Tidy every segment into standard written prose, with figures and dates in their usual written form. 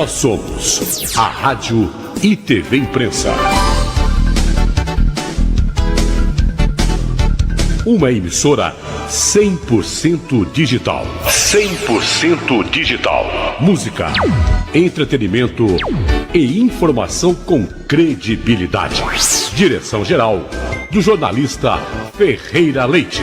Nós somos a Rádio e TV Imprensa. Uma emissora 100% digital. 100% digital. Música, entretenimento e informação com credibilidade. Direção-geral do jornalista Ferreira Leite.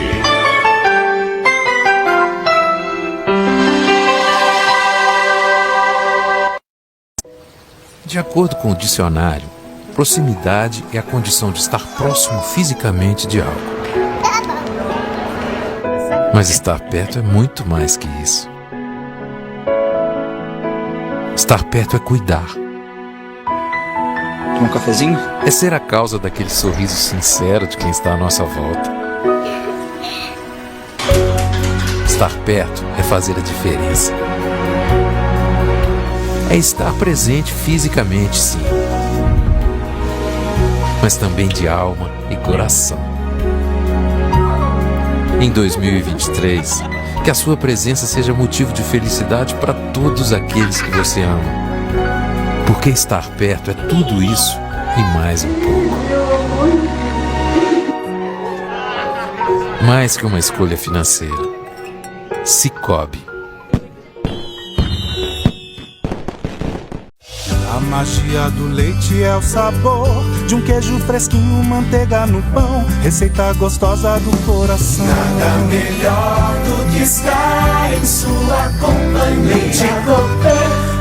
De acordo com o dicionário, proximidade é a condição de estar próximo fisicamente de algo. Mas estar perto é muito mais que isso. Estar perto é cuidar. Um cafezinho? É ser a causa daquele sorriso sincero de quem está à nossa volta. Estar perto é fazer a diferença. É estar presente fisicamente, sim, mas também de alma e coração. Em 2023, que a sua presença seja motivo de felicidade para todos aqueles que você ama. Porque estar perto é tudo isso e mais um pouco. Mais que uma escolha financeira. Cicobi. A magia do leite é o sabor de um queijo fresquinho, manteiga no pão, receita gostosa do coração. Nada melhor do que estar em sua companhia. Leite Cooper.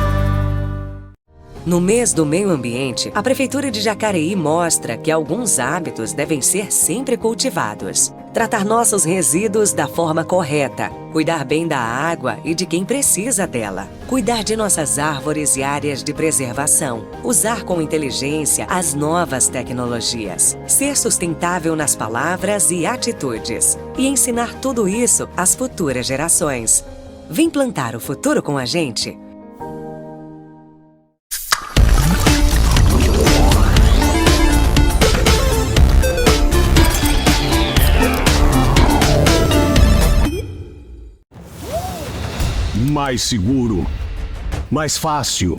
No mês do meio ambiente, a Prefeitura de Jacareí mostra que alguns hábitos devem ser sempre cultivados. Tratar nossos resíduos da forma correta, cuidar bem da água e de quem precisa dela, cuidar de nossas árvores e áreas de preservação, usar com inteligência as novas tecnologias, ser sustentável nas palavras e atitudes e ensinar tudo isso às futuras gerações. Vem plantar o futuro com a gente? Mais seguro, mais fácil,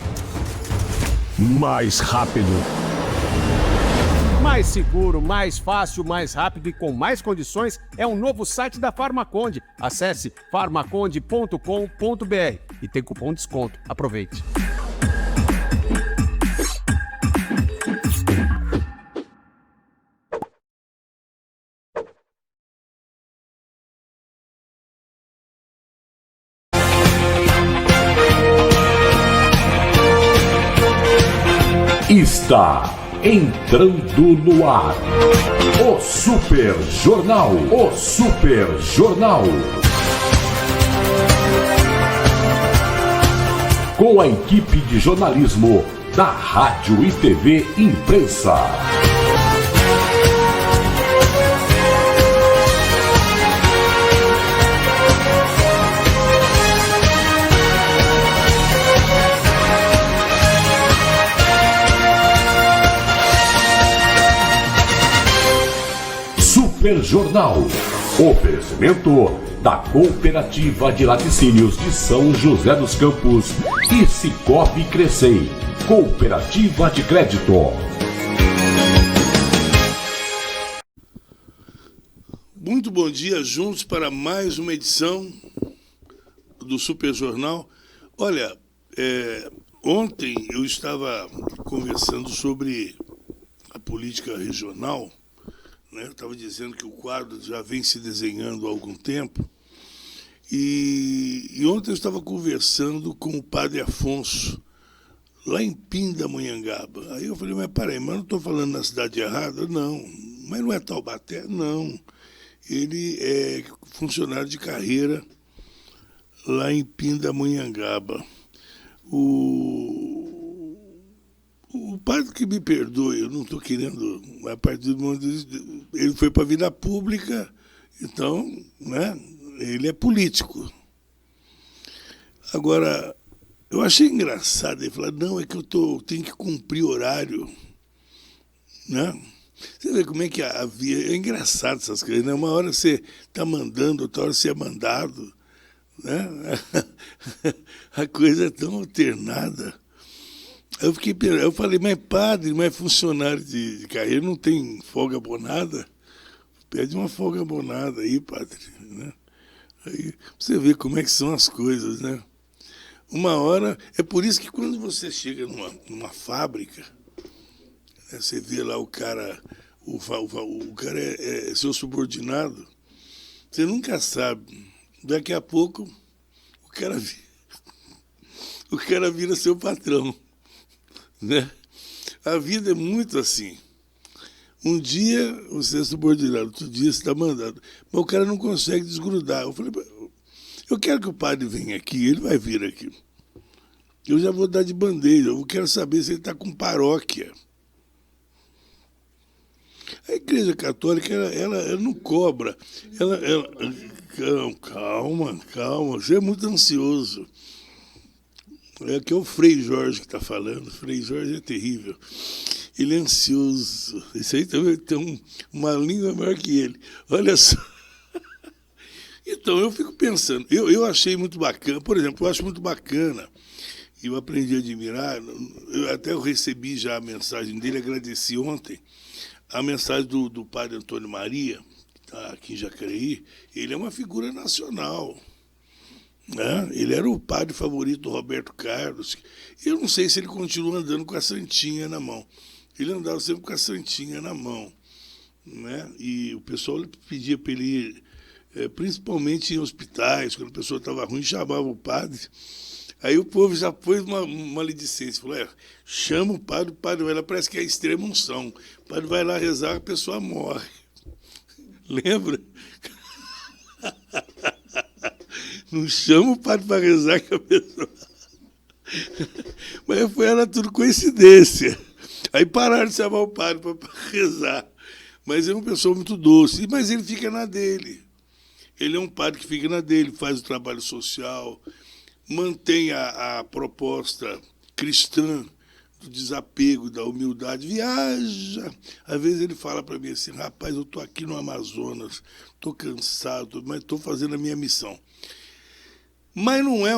mais rápido. Mais seguro, mais fácil, mais rápido e com mais condições é um novo site da Farmaconde. Acesse farmaconde.com.br e tem cupom de desconto. Aproveite. Está entrando no ar o Super Jornal. O Super Jornal. Com a equipe de jornalismo da Rádio e TV Imprensa. Super Jornal. Oferecimento da Cooperativa de Laticínios de São José dos Campos e Cicobi Crescei, Cooperativa de Crédito. Muito bom dia, juntos para mais uma edição do Super Jornal. Olha, ontem eu estava conversando sobre a política regional. Eu estava dizendo que o quadro já vem se desenhando há algum tempo. E ontem eu estava conversando com o padre Afonso, lá em Pindamonhangaba. Aí eu falei, mas peraí, mas não estou falando na cidade errada? Não. Mas não é Taubaté? Não. Ele é funcionário de carreira lá em Pindamonhangaba. O padre que me perdoe, eu não estou querendo, a partir do momento ele foi para a vida pública, então, né, ele é político. Agora, eu achei engraçado ele falar, não, é que eu tenho que cumprir horário, né? Você vê como é que a vida, é engraçado essas coisas, né? Uma hora você está mandando, outra hora você é mandado, né? A coisa é tão alternada. Aí eu falei, mas padre, mas funcionário de carreira não tem folga abonada? Pede uma folga abonada aí, padre, né? Aí você vê como é que são as coisas, né? Uma hora, é por isso que quando você chega numa fábrica, né, você vê lá o cara, o cara é seu subordinado, você nunca sabe. Daqui a pouco o cara vira seu patrão, né? A vida é muito assim. Um dia você é subordinado, outro dia você está mandado. Mas o cara não consegue desgrudar. Eu falei, eu quero que o padre venha aqui, ele vai vir aqui. Eu já vou dar de bandeja, eu quero saber se ele está com paróquia. A Igreja Católica, ela não cobra. Calma, você é muito ansioso. Aqui é o Frei Jorge que está falando. O Frei Jorge é terrível. Ele é ansioso. Esse aí também tem uma língua maior que ele. Olha só. Então, eu fico pensando. Eu achei muito bacana. Por exemplo, eu acho muito bacana. E eu aprendi a admirar. Eu recebi já a mensagem dele. Agradeci ontem. A mensagem do padre Antônio Maria, que está aqui em Jacareí. Ele é uma figura nacional. Né? Ele era o padre favorito do Roberto Carlos. Eu não sei se ele continua andando com a santinha na mão. Ele andava sempre com a santinha na mão, né? E o pessoal pedia para ele ir, principalmente em hospitais, quando a pessoa estava ruim, chamava o padre. Aí o povo já pôs uma maledicência, falou, chama o padre vai lá, parece que é extrema unção. O padre vai lá rezar, a pessoa morre. Lembra? Não chama o padre para rezar que a pessoa... Mas era tudo coincidência. Aí pararam de chamar o padre para rezar. Mas ele é uma pessoa muito doce. Mas ele fica na dele. Ele é um padre que fica na dele, faz o trabalho social, mantém a proposta cristã do desapego, da humildade, viaja. Às vezes ele fala para mim assim, rapaz, eu estou aqui no Amazonas, estou cansado, mas estou fazendo a minha missão. Mas não é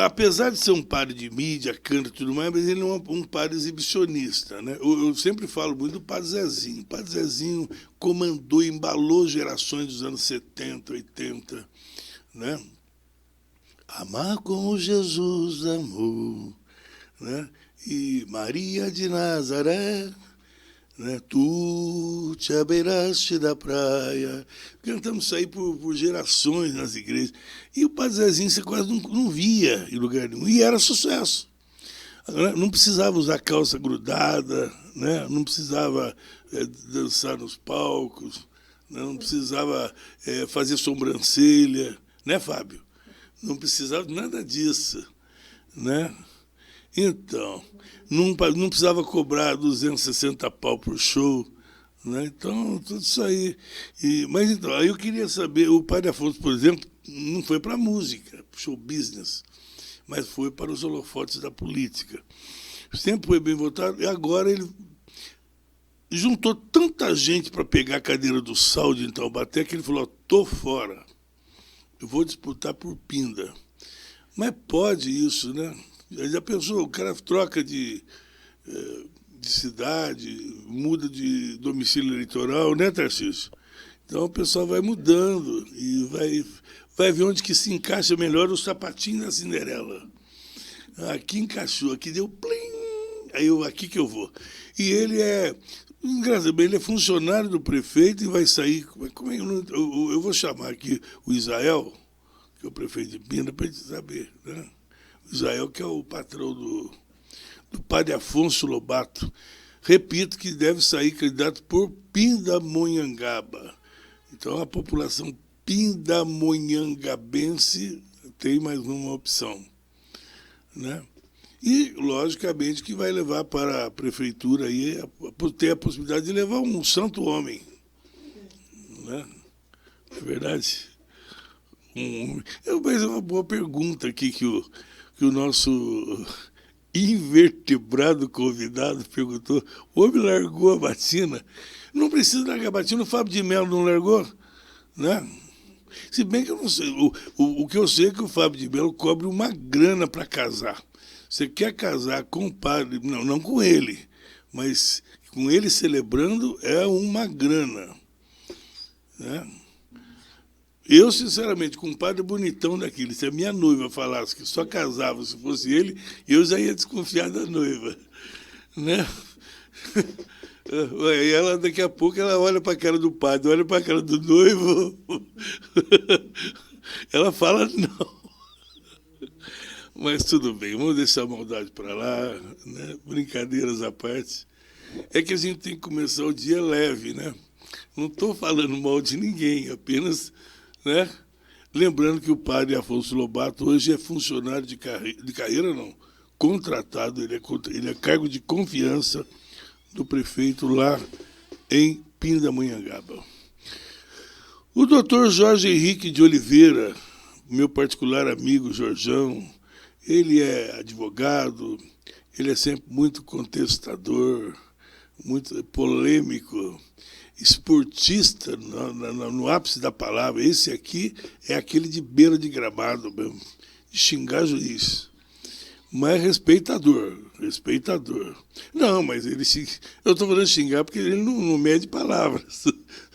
apesar de ser um padre de mídia, canta e tudo mais, mas ele não é um padre exibicionista, né? Eu sempre falo muito do padre Zezinho. O padre Zezinho comandou, embalou gerações dos anos 70, 80, né? Amar como Jesus amou, né? E Maria de Nazaré, né? Tu te abeiraste da praia. Cantamos isso aí por gerações nas igrejas. E o padre Zezinho você quase não via em lugar nenhum. E era sucesso. Não precisava usar calça grudada, né? Não precisava dançar nos palcos, não precisava fazer sobrancelha, né, Fábio? Não precisava nada disso, né? Então, não precisava cobrar 260 pau por show, né? Então, tudo isso aí. Mas então, aí eu queria saber, o padre Afonso, por exemplo, não foi para a música, show business, mas foi para os holofotes da política. Sempre foi bem votado, e agora ele juntou tanta gente para pegar a cadeira do Saúde em Taubaté que ele falou, tô fora, eu vou disputar por Pinda. Mas pode isso, né? Já pensou, o cara troca de cidade, muda de domicílio eleitoral, né, Tarcísio? Então o pessoal vai mudando e vai ver onde que se encaixa melhor o sapatinho da Cinderela. Aqui encaixou, aqui deu plim, aí aqui que eu vou. E ele engraçado, ele é funcionário do prefeito e vai sair. Eu vou chamar aqui o Israel, que é o prefeito de Pinda, para ele saber, né? Israel, que é o patrão do padre Afonso Lobato. Repito que deve sair candidato por Pindamonhangaba. Então, a população pindamonhangabense tem mais uma opção, né? E, logicamente, que vai levar para a prefeitura aí, ter a possibilidade de levar um santo homem, né? É verdade? Mas é uma boa pergunta aqui que o nosso invertebrado convidado perguntou. O homem largou a batina. Não precisa largar a batina, o Fábio de Mello não largou, né? Se bem que eu não sei. O que eu sei é que o Fábio de Mello cobre uma grana para casar. Você quer casar com o padre, não com ele, mas com ele celebrando é uma grana. Né? Eu, sinceramente, com um padre bonitão daquele, se a minha noiva falasse que só casava se fosse ele, eu já ia desconfiar da noiva. Né? E ela, daqui a pouco, ela olha para a cara do padre, olha para a cara do noivo, ela fala não. Mas tudo bem, vamos deixar a maldade para lá, né? Brincadeiras à parte. É que a gente tem que começar o dia leve, né? Não estou falando mal de ninguém, apenas, né? Lembrando que o padre Afonso Lobato hoje é funcionário de carreira, não, contratado, ele é cargo de confiança do prefeito lá em Pindamonhangaba. O doutor Jorge Henrique de Oliveira, meu particular amigo Jorjão, ele é advogado, ele é sempre muito contestador, muito polêmico, esportista no ápice da palavra. Esse aqui é aquele de beira de gramado mesmo, de xingar juiz. Mas respeitador. Não, mas ele eu estou falando xingar porque ele não mede palavras.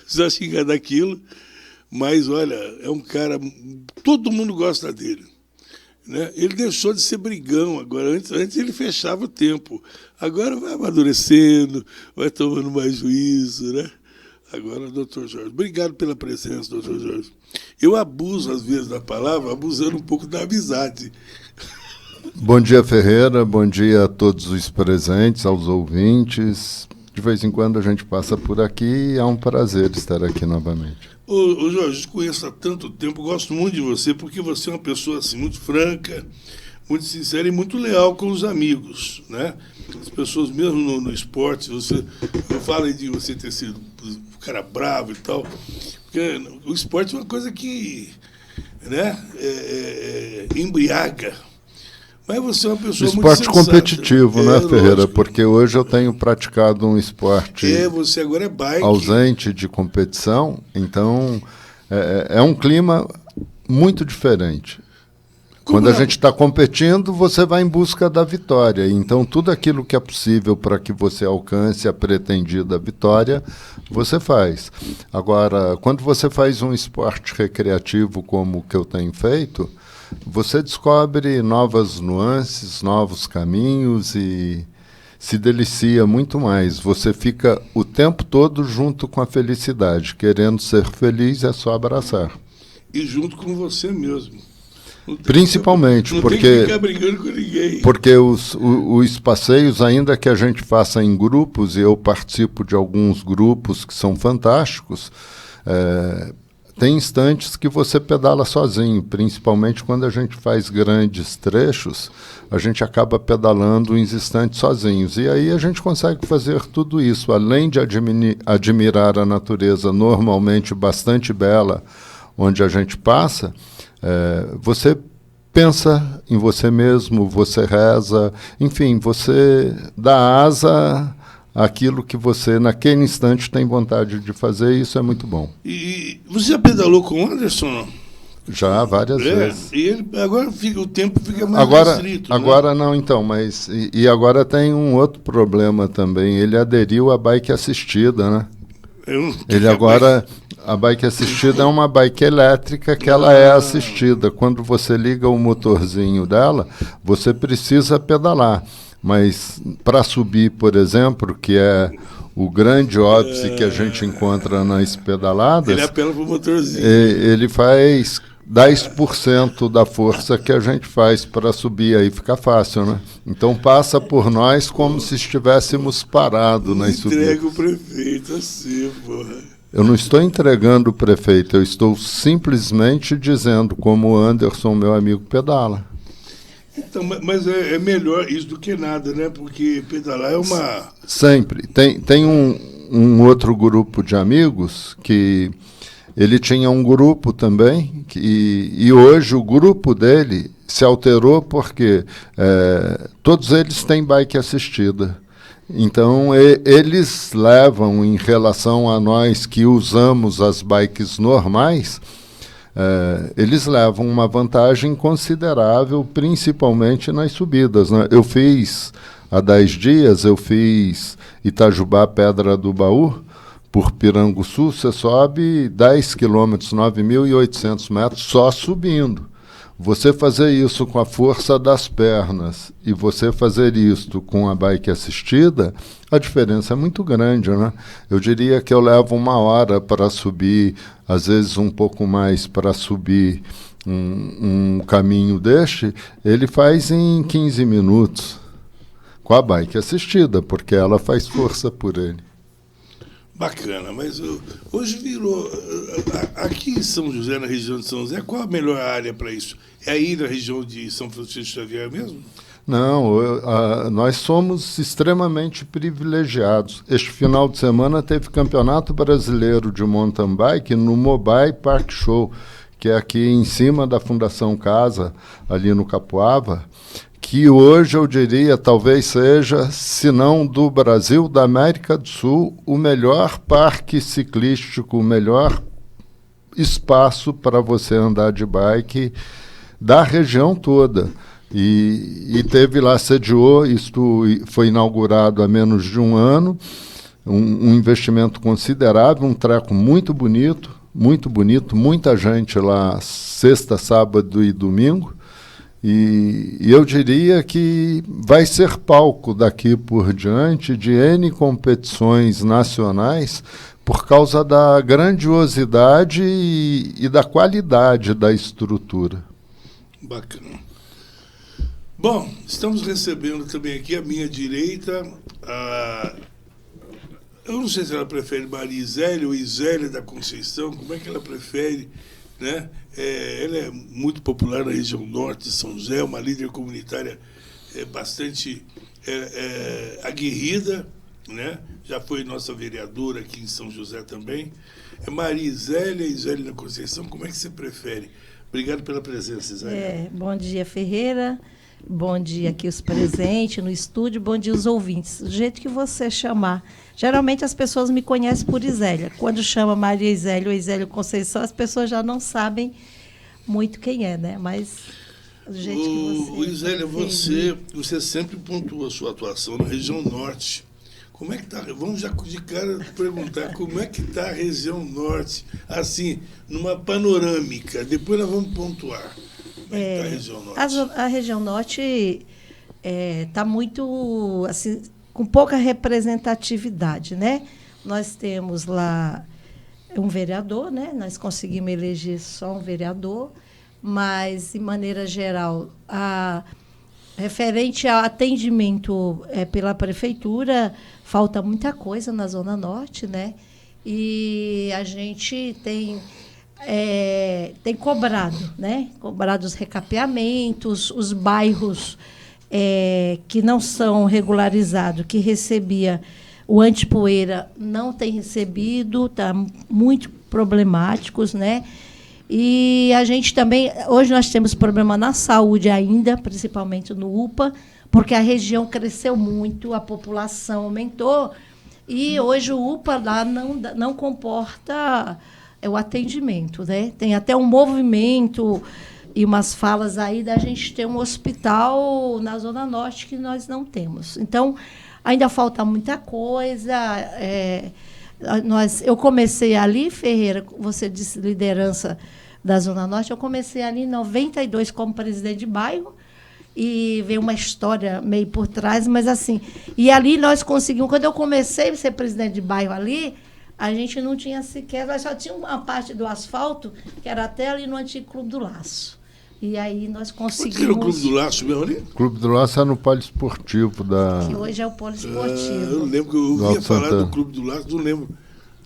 Só xingar daquilo. Mas, olha, é um cara... Todo mundo gosta dele. Né? Ele deixou de ser brigão agora. Antes ele fechava o tempo. Agora vai amadurecendo, vai tomando mais juízo, né? Agora, doutor Jorge. Obrigado pela presença, doutor Jorge. Eu abuso, às vezes, da palavra, abusando um pouco da amizade. Bom dia, Ferreira. Bom dia a todos os presentes, aos ouvintes. De vez em quando a gente passa por aqui e é um prazer estar aqui novamente. Ô Jorge, te conheço há tanto tempo, gosto muito de você, porque você é uma pessoa assim, muito franca, muito sincera e muito leal com os amigos, né? As pessoas, mesmo no esporte, eu falo de você ter sido um cara bravo e tal, porque o esporte é uma coisa que, né, embriaga. Mas você é uma pessoa muito sensata. Esporte competitivo, né, Ferreira? Lógico. Porque hoje eu tenho praticado um esporte você agora é bike. Ausente de competição, então é um clima muito diferente. Quando a gente está competindo, você vai em busca da vitória. Então, tudo aquilo que é possível para que você alcance a pretendida vitória, você faz. Agora, quando você faz um esporte recreativo como o que eu tenho feito, você descobre novas nuances, novos caminhos e se delicia muito mais. Você fica o tempo todo junto com a felicidade. Querendo ser feliz é só abraçar. E junto com você mesmo. Principalmente, porque tem que ficar brigando com ninguém. Porque os passeios, ainda que a gente faça em grupos, e eu participo de alguns grupos que são fantásticos, tem instantes que você pedala sozinho, principalmente quando a gente faz grandes trechos, a gente acaba pedalando uns instantes sozinhos. E aí a gente consegue fazer tudo isso, além de admirar a natureza normalmente bastante bela, onde a gente passa, você pensa em você mesmo, você reza, enfim, você dá asa àquilo que você, naquele instante, tem vontade de fazer, e isso é muito bom. E você já pedalou com o Anderson, não? Já, várias vezes. E ele, agora o tempo fica mais restrito. Agora né? Não, então, mas... E agora tem um outro problema também, ele aderiu à bike assistida, né? Ele agora... A bike assistida é uma bike elétrica que ela é assistida. Quando você liga o motorzinho dela, você precisa pedalar. Mas para subir, por exemplo, que é o grande óbice que a gente encontra nas pedaladas... Ele apela para o motorzinho. Ele faz 10% da força que a gente faz para subir, aí fica fácil, né? Então passa por nós como se estivéssemos parados nas subidas. Entrega o prefeito assim, porra. Eu não estou entregando o prefeito, eu estou simplesmente dizendo como o Anderson, meu amigo, pedala. Então, mas é melhor isso do que nada, né? Porque pedalar é uma... Sempre. Tem um outro grupo de amigos que ele tinha um grupo também, e hoje o grupo dele se alterou porque todos eles têm bike assistida. Então, eles levam, em relação a nós que usamos as bikes normais, eles levam uma vantagem considerável, principalmente nas subidas, né? Eu fiz, há 10 dias, eu fiz Itajubá, Pedra do Baú, por Piranguçu, você sobe 10 quilômetros, 9.800 metros, só subindo. Você fazer isso com a força das pernas e você fazer isso com a bike assistida, a diferença é muito grande, né? Eu diria que eu levo 1 hora para subir, às vezes um pouco mais para subir um caminho deste, ele faz em 15 minutos com a bike assistida, porque ela faz força por ele. Bacana, mas hoje virou... Aqui em São José, na região de São José, qual a melhor área para isso? É aí na região de São Francisco Xavier mesmo? Não, nós somos extremamente privilegiados. Este final de semana teve Campeonato Brasileiro de Mountain Bike no Mobile Park Show, que é aqui em cima da Fundação Casa, ali no Capoava, que hoje eu diria talvez seja, se não do Brasil, da América do Sul, o melhor parque ciclístico, o melhor espaço para você andar de bike da região toda. E teve lá, sediou, isto foi inaugurado há menos de 1 ano, um investimento considerável, um treco muito bonito, muita gente lá, sexta, sábado e domingo. E eu diria que vai ser palco daqui por diante de N competições nacionais por causa da grandiosidade e da qualidade da estrutura. Bacana. Bom, estamos recebendo também aqui à minha direita eu não sei se ela prefere Marizélia ou Isélia da Conceição, como é que ela prefere, né? Ela é muito popular na região norte de São José, uma líder comunitária bastante aguerrida, né? Já foi nossa vereadora aqui em São José também. Marizélia e Isélia da Conceição, como é que você prefere? Obrigado pela presença, Isélia. Bom dia, Ferreira. Bom dia aqui os presentes no estúdio. Bom dia os ouvintes. Do jeito que você chamar. Geralmente as pessoas me conhecem por Isélia. Quando chama Maria Isélia ou Isélia Conceição, as pessoas já não sabem muito quem é, né? Mas do jeito que você... Isélia, você sempre pontua a sua atuação na região norte. Como é que está? Vamos já de cara perguntar como é que está a região norte, assim, numa panorâmica. Depois nós vamos pontuar. Como é que está a região norte? A região norte está muito, assim, com pouca representatividade, né? Nós temos lá um vereador, né? Nós conseguimos eleger só um vereador, mas, de maneira geral, referente ao atendimento pela prefeitura, falta muita coisa na Zona Norte, né? E a gente tem cobrado, né? Cobrado os recapeamentos, os bairros que não são regularizados, que recebia o antipoeira, não tem recebido, está muito problemáticos, né? E a gente também, hoje nós temos problema na saúde ainda, principalmente no UPA, porque a região cresceu muito, a população aumentou, e hoje o UPA lá não comporta o atendimento, né? Tem até um movimento e umas falas aí da gente ter um hospital na Zona Norte que nós não temos. Então, ainda falta muita coisa. Eu comecei ali, Ferreira, você disse liderança da Zona Norte, eu comecei ali em 92 como presidente de bairro, e veio uma história meio por trás, mas assim, e ali nós conseguimos, quando eu comecei a ser presidente de bairro ali, a gente não tinha sequer, nós só tinha uma parte do asfalto, que era até ali no antigo Clube do Laço. E aí nós conseguimos... Onde era o Clube do Laço mesmo ali? O Clube do Laço é no poliesportivo da... Que hoje é o poliesportivo. Eu lembro que eu ouvia falar do Clube do Laço, não lembro.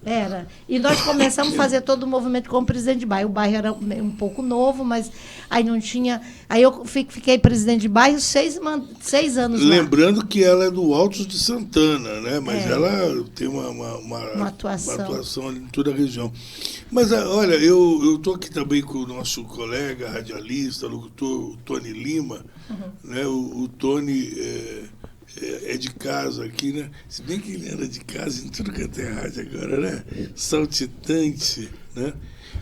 Era. E nós começamos a fazer todo o movimento como presidente de bairro. O bairro era um pouco novo, mas aí não tinha... Aí eu fiquei presidente de bairro 6 anos lá. Lembrando que ela é do Altos de Santana, né? Mas ela tem uma atuação ali em toda a região. Mas, olha, eu estou aqui também com o nosso colega radialista, locutor, o Tony Lima. Né? O Tony... é de casa aqui, né? Se bem que ele era de casa em tudo que é rádio agora, né? Saltitante, né?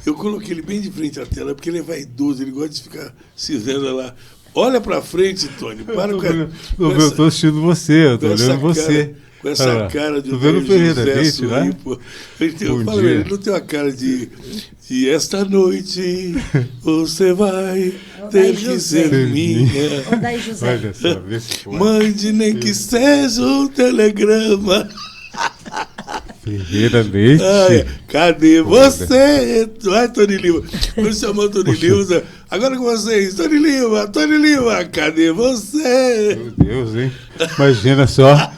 Eu coloquei ele bem de frente à tela, porque ele é vaidoso, ele gosta de ficar se vendo lá. Olha pra frente, Tony. Para eu tô assistindo você, eu tô olhando você. Com essa cara de tô vendo o Ferreira Leite, né? Eu falo, ele não tem uma cara de esta noite você vai ter que ser minha. Daí, José. Olha só, vê se pode. Mande nem que seja um telegrama. Ferreira Leite. Cadê você? Vai, Tony Lima. Quando chamou Tony Lima, agora com vocês, Tony Lima, cadê você? Meu Deus, hein? Imagina só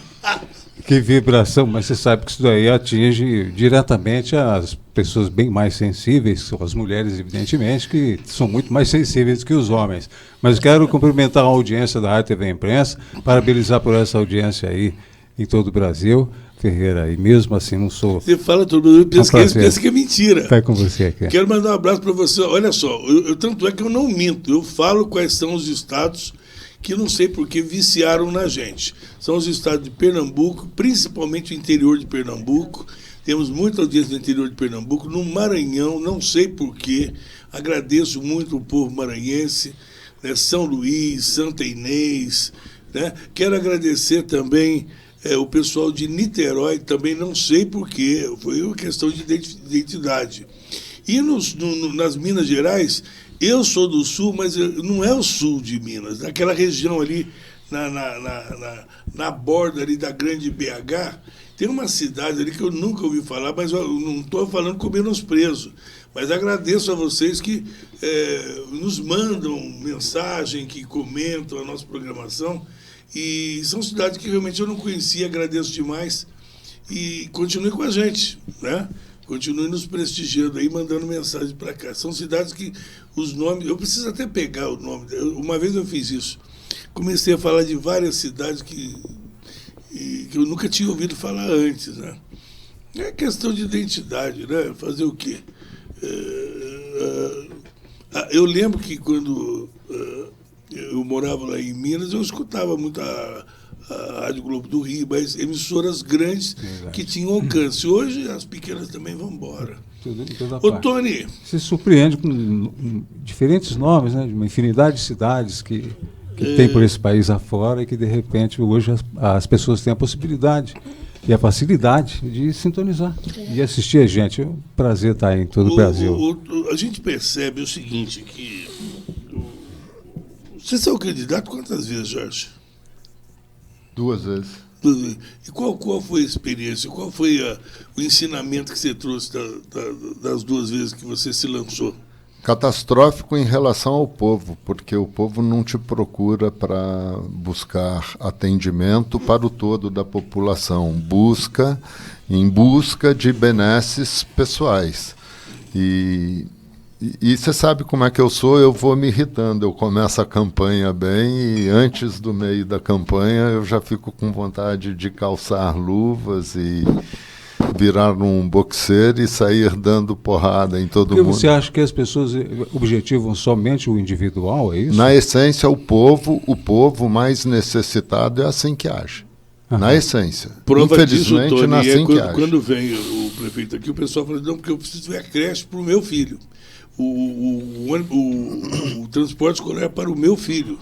que vibração, mas você sabe que isso daí atinge diretamente as pessoas bem mais sensíveis, as mulheres, evidentemente, que são muito mais sensíveis que os homens. Mas quero cumprimentar a audiência da Rádio TV Imprensa, parabenizar por essa audiência aí em todo o Brasil. Ferreira, e mesmo assim não sou... Você fala, todo mundo pensa que é mentira. Está com você aqui. Quero mandar um abraço para você. Olha só, tanto é que eu não minto, eu falo quais são os estados que não sei por que viciaram na gente. São os estados de Pernambuco, principalmente o interior de Pernambuco. Temos muita audiência no interior de Pernambuco. No Maranhão, não sei por quê, agradeço muito o povo maranhense, né? São Luís, Santa Inês, né? Quero agradecer também... o pessoal de Niterói, também não sei porquê, foi uma questão de identidade. E nas Minas Gerais, eu sou do sul, mas não é o sul de Minas, naquela região ali, na borda ali da grande BH, tem uma cidade ali que eu nunca ouvi falar, mas eu não estou falando com menosprezo, mas agradeço a vocês que nos mandam mensagem, que comentam a nossa programação. E são cidades que realmente eu não conhecia, agradeço demais. E continue com a gente, né? Continue nos prestigiando aí, mandando mensagem para cá. São cidades que os nomes... Eu preciso até pegar o nome. Uma vez eu fiz isso. Comecei a falar de várias cidades que eu nunca tinha ouvido falar antes, né? É questão de identidade, né? Fazer o quê? Eu lembro que quando... eu morava lá em Minas, eu escutava muito a Rádio Globo do Rio, mas emissoras grandes que tinham alcance. Hoje as pequenas também vão embora. Ô, Tony... Se surpreende com diferentes nomes, né, de uma infinidade de cidades que tem por esse país afora e que, de repente, hoje as pessoas têm a possibilidade e a facilidade de sintonizar e assistir a gente. É um prazer estar em todo o Brasil. A gente percebe o seguinte, que... Você saiu candidato quantas vezes, Jorge? 2 vezes. E qual foi a experiência? Qual foi o ensinamento que você trouxe das 2 vezes que você se lançou? Catastrófico em relação ao povo, porque o povo não te procura para buscar atendimento para o todo da população. Em busca de benesses pessoais. E você sabe como é que eu sou, eu vou me irritando, eu começo a campanha bem e antes do meio da campanha eu já fico com vontade de calçar luvas e virar um boxeiro e sair dando porrada em todo mundo. Porque você acha que as pessoas objetivam somente o individual, é isso? Na essência, o povo mais necessitado é assim que age. Na essência. Prova infelizmente, disso, Tony, assim que age. Quando vem o prefeito aqui, o pessoal fala, não, porque eu preciso ver a creche para o meu filho. O transporte escolar é para o meu filho.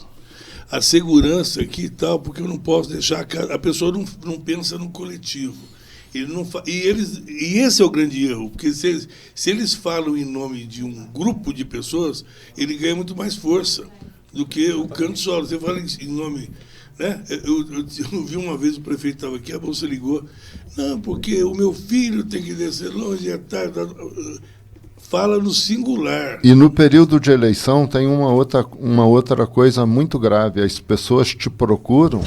A segurança aqui e tal, porque eu não posso deixar... A pessoa não pensa no coletivo. E esse é o grande erro, porque se eles falam em nome de um grupo de pessoas, ele ganha muito mais força do que o canto solo. Você fala em nome... Né? Eu vi uma vez o prefeito estava aqui, a bolsa ligou. Não, porque o meu filho tem que descer longe, é tarde... Fala no singular. E no período de eleição tem uma outra coisa muito grave. As pessoas te procuram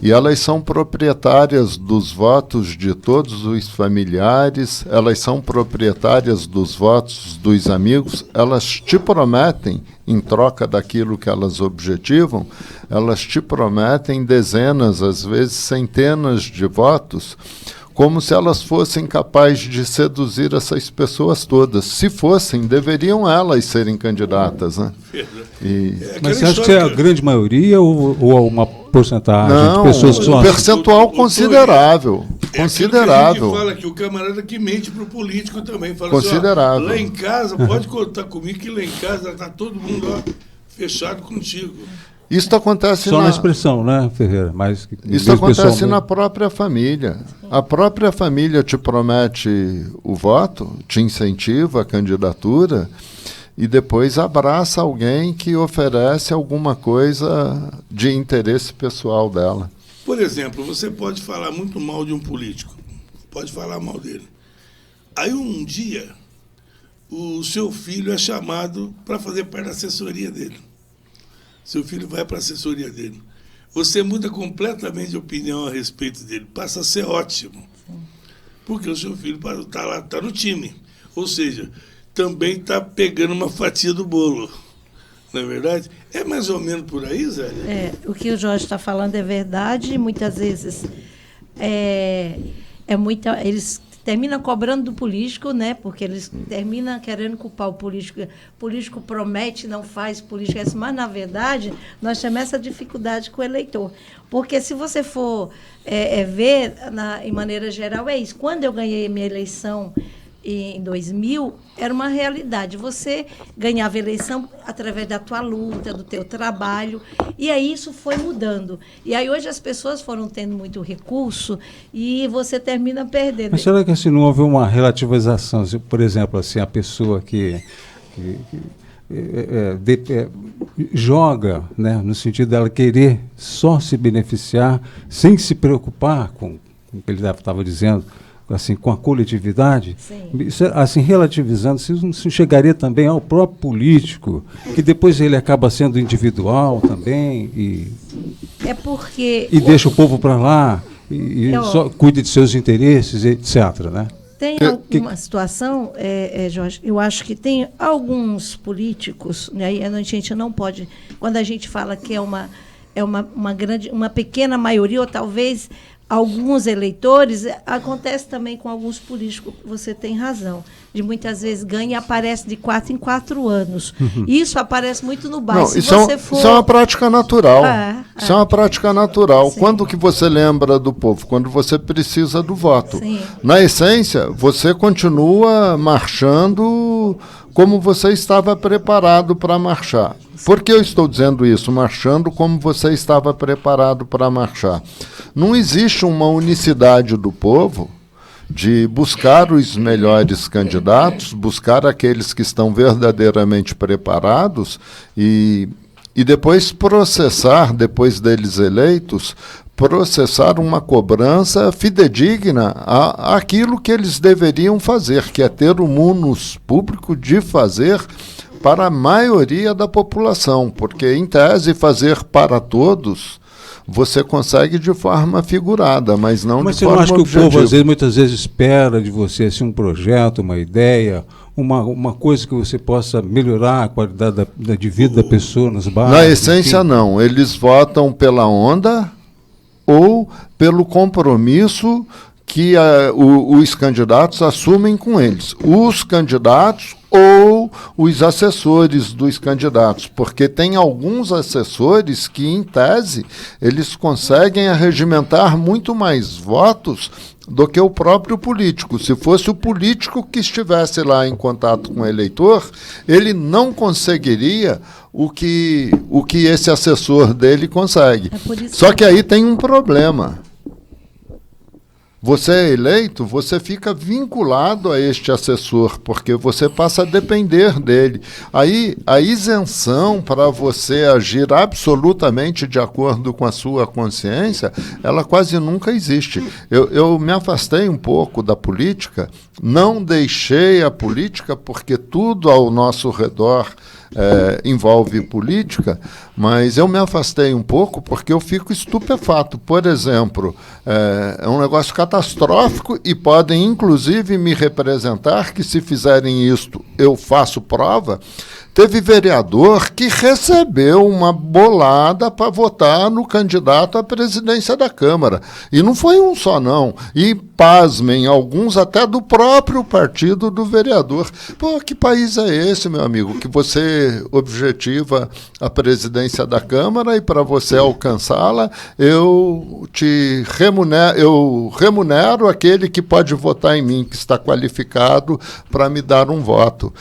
e elas são proprietárias dos votos de todos os familiares, elas são proprietárias dos votos dos amigos, elas te prometem, em troca daquilo que elas objetivam, elas te prometem dezenas, às vezes centenas de votos, como se elas fossem capazes de seduzir essas pessoas todas. Se fossem, deveriam elas serem candidatas, né? Mas você acha que é a grande maioria ou uma porcentagem de pessoas que são um percentual considerável. Considerado. Que a gente fala que o camarada que mente pro político também. Fala Considerado. Assim, lá em casa, pode contar comigo que lá em casa tá todo mundo lá fechado contigo. Isso acontece só na expressão, né, Ferreira? Mas isso acontece na própria família. A própria família te promete o voto, te incentiva a candidatura e depois abraça alguém que oferece alguma coisa de interesse pessoal dela. Por exemplo, você pode falar muito mal de um político, pode falar mal dele. Aí um dia o seu filho é chamado para fazer parte da assessoria dele. Seu filho vai para a assessoria dele. Você muda completamente de opinião a respeito dele. Passa a ser ótimo. Porque o seu filho está lá, está no time. Ou seja, também está pegando uma fatia do bolo. Não é verdade? É mais ou menos por aí, Zé? O que o Jorge está falando é verdade. E muitas vezes eles terminam cobrando do político, né? Porque eles terminam querendo culpar o político. O político promete, não faz política. Mas, na verdade, nós temos essa dificuldade com o eleitor. Porque se você for ver, em maneira geral, é isso. Quando eu ganhei a minha eleição em 2000, era uma realidade. Você ganhava a eleição através da tua luta, do teu trabalho, e aí isso foi mudando. E aí hoje as pessoas foram tendo muito recurso e você termina perdendo. Mas será que assim, não houve uma relativização? Por exemplo, assim, a pessoa que joga, né, no sentido dela querer só se beneficiar, sem se preocupar com o que ele estava dizendo, assim, com a coletividade, assim, relativizando, isso não chegaria também ao próprio político, que depois ele acaba sendo individual também e deixa o povo para lá e só cuida de seus interesses, etc., né? Tem alguma situação, Jorge, eu acho que tem alguns políticos, né, e a gente não pode, quando a gente fala que é uma pequena maioria, ou talvez alguns eleitores, acontece também com alguns políticos, você tem razão, de muitas vezes ganha e aparece de 4 em 4 anos. Isso aparece muito no bairro. Isso é uma prática natural. Isso é uma prática natural. Sim. Quando que você lembra do povo? Quando você precisa do voto. Sim. Na essência, você continua marchando como você estava preparado para marchar. Por que eu estou dizendo isso? Marchando como você estava preparado para marchar. Não existe uma unicidade do povo de buscar os melhores candidatos, buscar aqueles que estão verdadeiramente preparados e depois processar, depois deles eleitos, processar uma cobrança fidedigna àquilo que eles deveriam fazer, que é ter o munus público de fazer para a maioria da população, porque, em tese, fazer para todos você consegue de forma figurada, mas não de forma objetiva. Mas você não acha que o povo, muitas vezes, espera de você assim, um projeto, uma ideia, uma coisa que você possa melhorar a qualidade de vida da pessoa nos bairros? Na essência, não. Eles votam pela onda ou pelo compromisso que os candidatos assumem com eles. Os candidatos ou os assessores dos candidatos, porque tem alguns assessores que, em tese, eles conseguem arregimentar muito mais votos do que o próprio político. Se fosse o político que estivesse lá em contato com o eleitor, ele não conseguiria o que esse assessor dele consegue. Só que aí tem um problema. Você é eleito, você fica vinculado a este assessor, porque você passa a depender dele. Aí, a isenção para você agir absolutamente de acordo com a sua consciência, ela quase nunca existe. Eu me afastei um pouco da política, não deixei a política, porque tudo ao nosso redor envolve política, mas eu me afastei um pouco porque eu fico estupefato. Por exemplo, é um negócio catastrófico e podem inclusive me representar que, se fizerem isto, eu faço prova. Teve vereador que recebeu uma bolada para votar no candidato à presidência da Câmara. E não foi um só, não. E, pasmem, alguns até do próprio partido do vereador. Pô, que país é esse, meu amigo, que você objetiva a presidência da Câmara e para você alcançá-la, eu remunero aquele que pode votar em mim, que está qualificado para me dar um voto.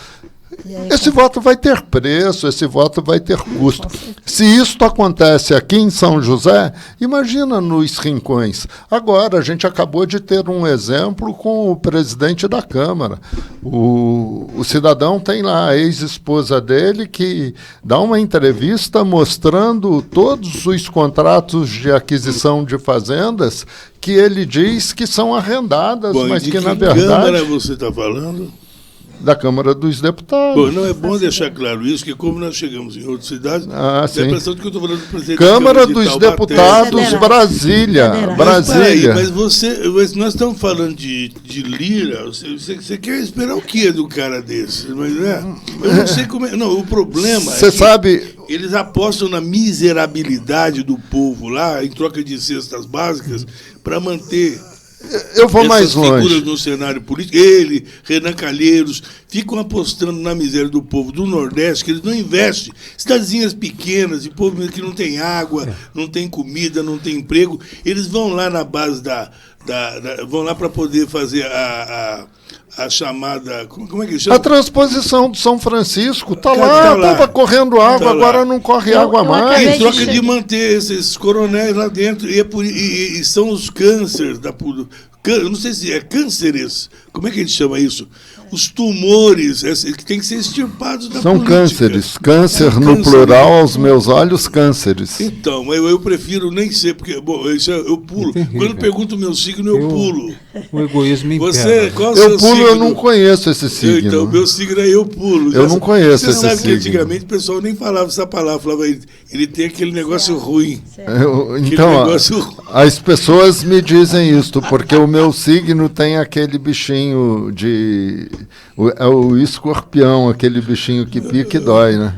Esse voto vai ter preço, esse voto vai ter custo. Se isso acontece aqui em São José, imagina nos rincões. Agora, a gente acabou de ter um exemplo com o presidente da Câmara. O cidadão tem lá a ex-esposa dele que dá uma entrevista mostrando todos os contratos de aquisição de fazendas que ele diz que são arrendadas, mas que na verdade... De que Câmara você está falando? Da Câmara dos Deputados. Bom, não é bom deixar claro isso, que como nós chegamos em outras cidades, dá a impressão de que eu estou falando do presidente Câmara de dos Deputados, Brasília. Mas nós estamos falando de Lira, você quer esperar o quê do cara desse? Mas, eu não sei como é. Não, o problema é que eles apostam na miserabilidade do povo lá, em troca de cestas básicas, para manter... Eu vou mais longe. Figuras no cenário político, ele, Renan Calheiros, ficam apostando na miséria do povo do Nordeste, que eles não investem. Cidadezinhas pequenas, e povo que não tem água, não tem comida, não tem emprego, eles vão lá na base vão lá para poder fazer a chamada... Como é que chama? A transposição do São Francisco. Está lá, estava correndo água, agora não corre água mais. Em troca de manter esses coronéis lá dentro. E são os cânceres da... Eu não sei se é cânceres. Como é que a gente chama isso? Os tumores que têm que ser extirpados da São política. Cânceres. Câncer no plural, aos meus olhos, cânceres. Então, eu prefiro nem ser, porque, bom, isso eu pulo. Quando pergunto o meu signo, eu pulo. O egoísmo impera. Qual é o eu seu pulo, signo? eu não conheço esse signo. Então, meu signo é eu pulo. Eu não conheço esse signo. Você sabe que antigamente o pessoal nem falava essa palavra, falava, ele tem aquele negócio ruim. Então, as pessoas me dizem isto, porque o meu signo tem aquele bichinho de... É o escorpião, aquele bichinho que pica e dói, né?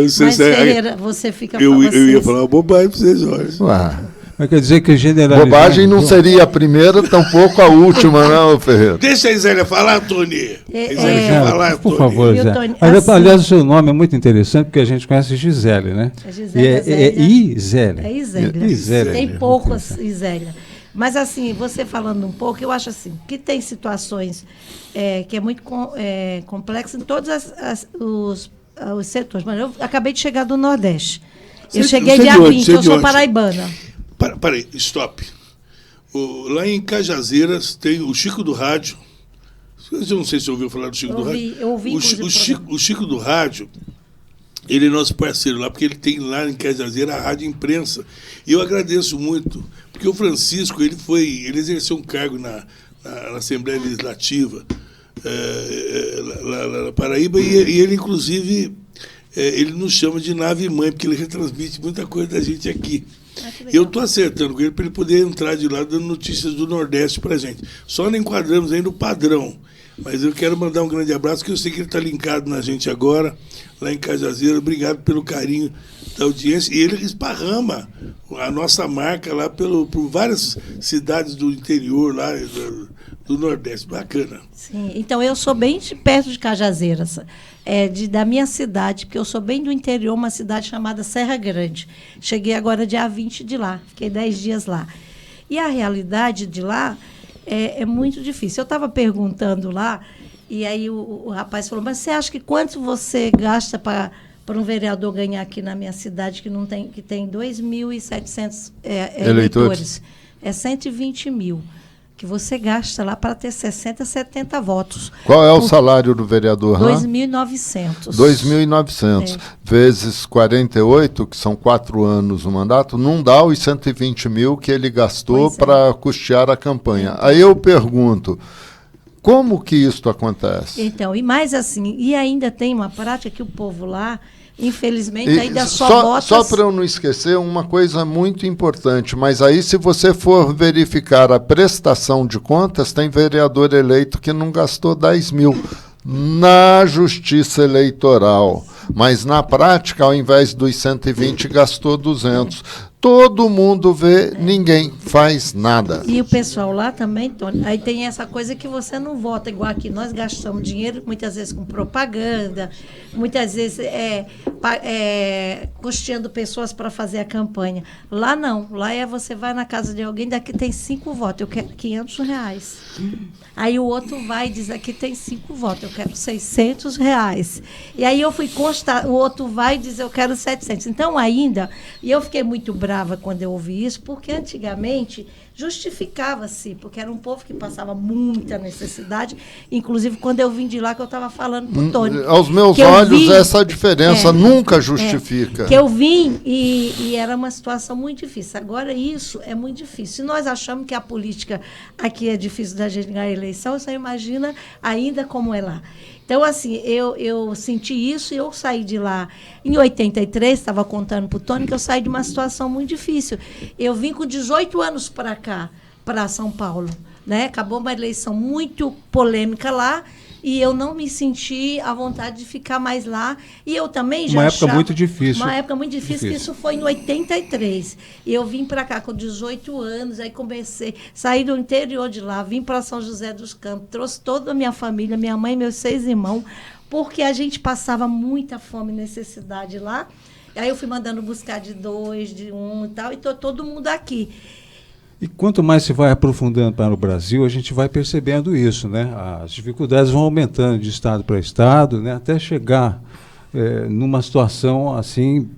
Mas, Ferreira, você fica falando assim... Eu ia falar uma bobagem para vocês, olha. Mas quer dizer que generalizando... Bobagem não seria a primeira, tampouco a última, não, Ferreira? Deixa a Isélia falar, Tony. Por favor, Zé. Aliás, o seu nome é muito interessante, porque a gente conhece Gisele, né? É Isélia. É Isélia. Tem poucos Isélia. Mas, assim, você falando um pouco, eu acho assim, que tem situações que é muito complexo em todos os setores. Mas eu acabei de chegar do Nordeste. Eu cheguei dia 20, eu sou paraibana. Peraí, stop. Lá em Cajazeiras tem o Chico do Rádio. Eu não sei se você ouviu falar do Chico do Rádio. Eu ouvi, o Chico do Rádio, ele é nosso parceiro lá, porque ele tem lá em Cajazeiras a Rádio Imprensa. E eu agradeço muito, porque o Francisco, ele exerceu um cargo na Assembleia Legislativa lá na Paraíba, e ele, inclusive, ele nos chama de nave-mãe, porque ele retransmite muita coisa da gente aqui. Eu estou acertando com ele para ele poder entrar de lá dando notícias do Nordeste para a gente. Só não enquadramos ainda o padrão. Mas eu quero mandar um grande abraço, que eu sei que ele está linkado na gente agora, lá em Cajazeiras. Obrigado pelo carinho da audiência. E ele esparrama a nossa marca lá por várias cidades do interior, lá do Nordeste. Bacana. Sim, então eu sou bem perto de Cajazeiras, da minha cidade, porque eu sou bem do interior, uma cidade chamada Serra Grande. Cheguei agora dia 20 de lá, fiquei 10 dias lá. E a realidade de lá é muito difícil. Eu estava perguntando lá, e aí o rapaz falou, mas você acha que quanto você gasta para um vereador ganhar aqui na minha cidade, que tem 2.700 eleitores? É 120 mil. Que você gasta lá para ter 60, 70 votos. Qual é o salário do vereador? 2.900. 2.900 vezes 48, que são 4 anos o mandato, não dá os 120 mil que ele gastou para custear a campanha. Aí eu pergunto, como que isso acontece? Então, e mais assim, e ainda tem uma prática que o povo lá, infelizmente, ainda só vota... Só para eu não esquecer, uma coisa muito importante, mas aí se você for verificar a prestação de contas, tem vereador eleito que não gastou 10 mil na Justiça Eleitoral. Mas, na prática, ao invés dos 120, gastou 200. Todo mundo vê, ninguém faz nada. E o pessoal lá também, Tony, aí tem essa coisa que você não vota igual aqui. Nós gastamos dinheiro, muitas vezes com propaganda, muitas vezes custeando pessoas para fazer a campanha. Lá não. Lá você vai na casa de alguém, daqui tem 5 votos, eu quero R$500. Aí o outro vai e diz, aqui tem 5 votos, eu quero R$600. E aí eu fui constar, o outro vai e diz, eu quero 700. Então ainda, e eu fiquei muito brava quando eu ouvi isso, porque antigamente justificava-se, porque era um povo que passava muita necessidade, inclusive quando eu vim de lá, que eu estava falando para o Tony. Aos meus olhos, essa diferença nunca justifica. Que eu vim e era uma situação muito difícil. Agora, isso é muito difícil. Se nós achamos que a política aqui é difícil da gente ganhar a eleição, você imagina ainda como é lá. Então, assim, eu senti isso e eu saí de lá. Em 83, estava contando para o Tony que eu saí de uma situação muito difícil. Eu vim com 18 anos para cá, para São Paulo. Né? Acabou uma eleição muito polêmica lá e eu não me senti à vontade de ficar mais lá. E eu também já achava... Uma época muito difícil. Uma época muito difícil, que isso foi em 83. E eu vim para cá com 18 anos, aí comecei, saí do interior de lá, vim para São José dos Campos, trouxe toda a minha família, minha mãe e meus 6 irmãos, porque a gente passava muita fome e necessidade lá. Aí eu fui mandando buscar de 2, de 1 e tal, e todo mundo aqui. E quanto mais se vai aprofundando para o Brasil, a gente vai percebendo isso, né? As dificuldades vão aumentando de estado para estado, né? Até chegar numa situação assim,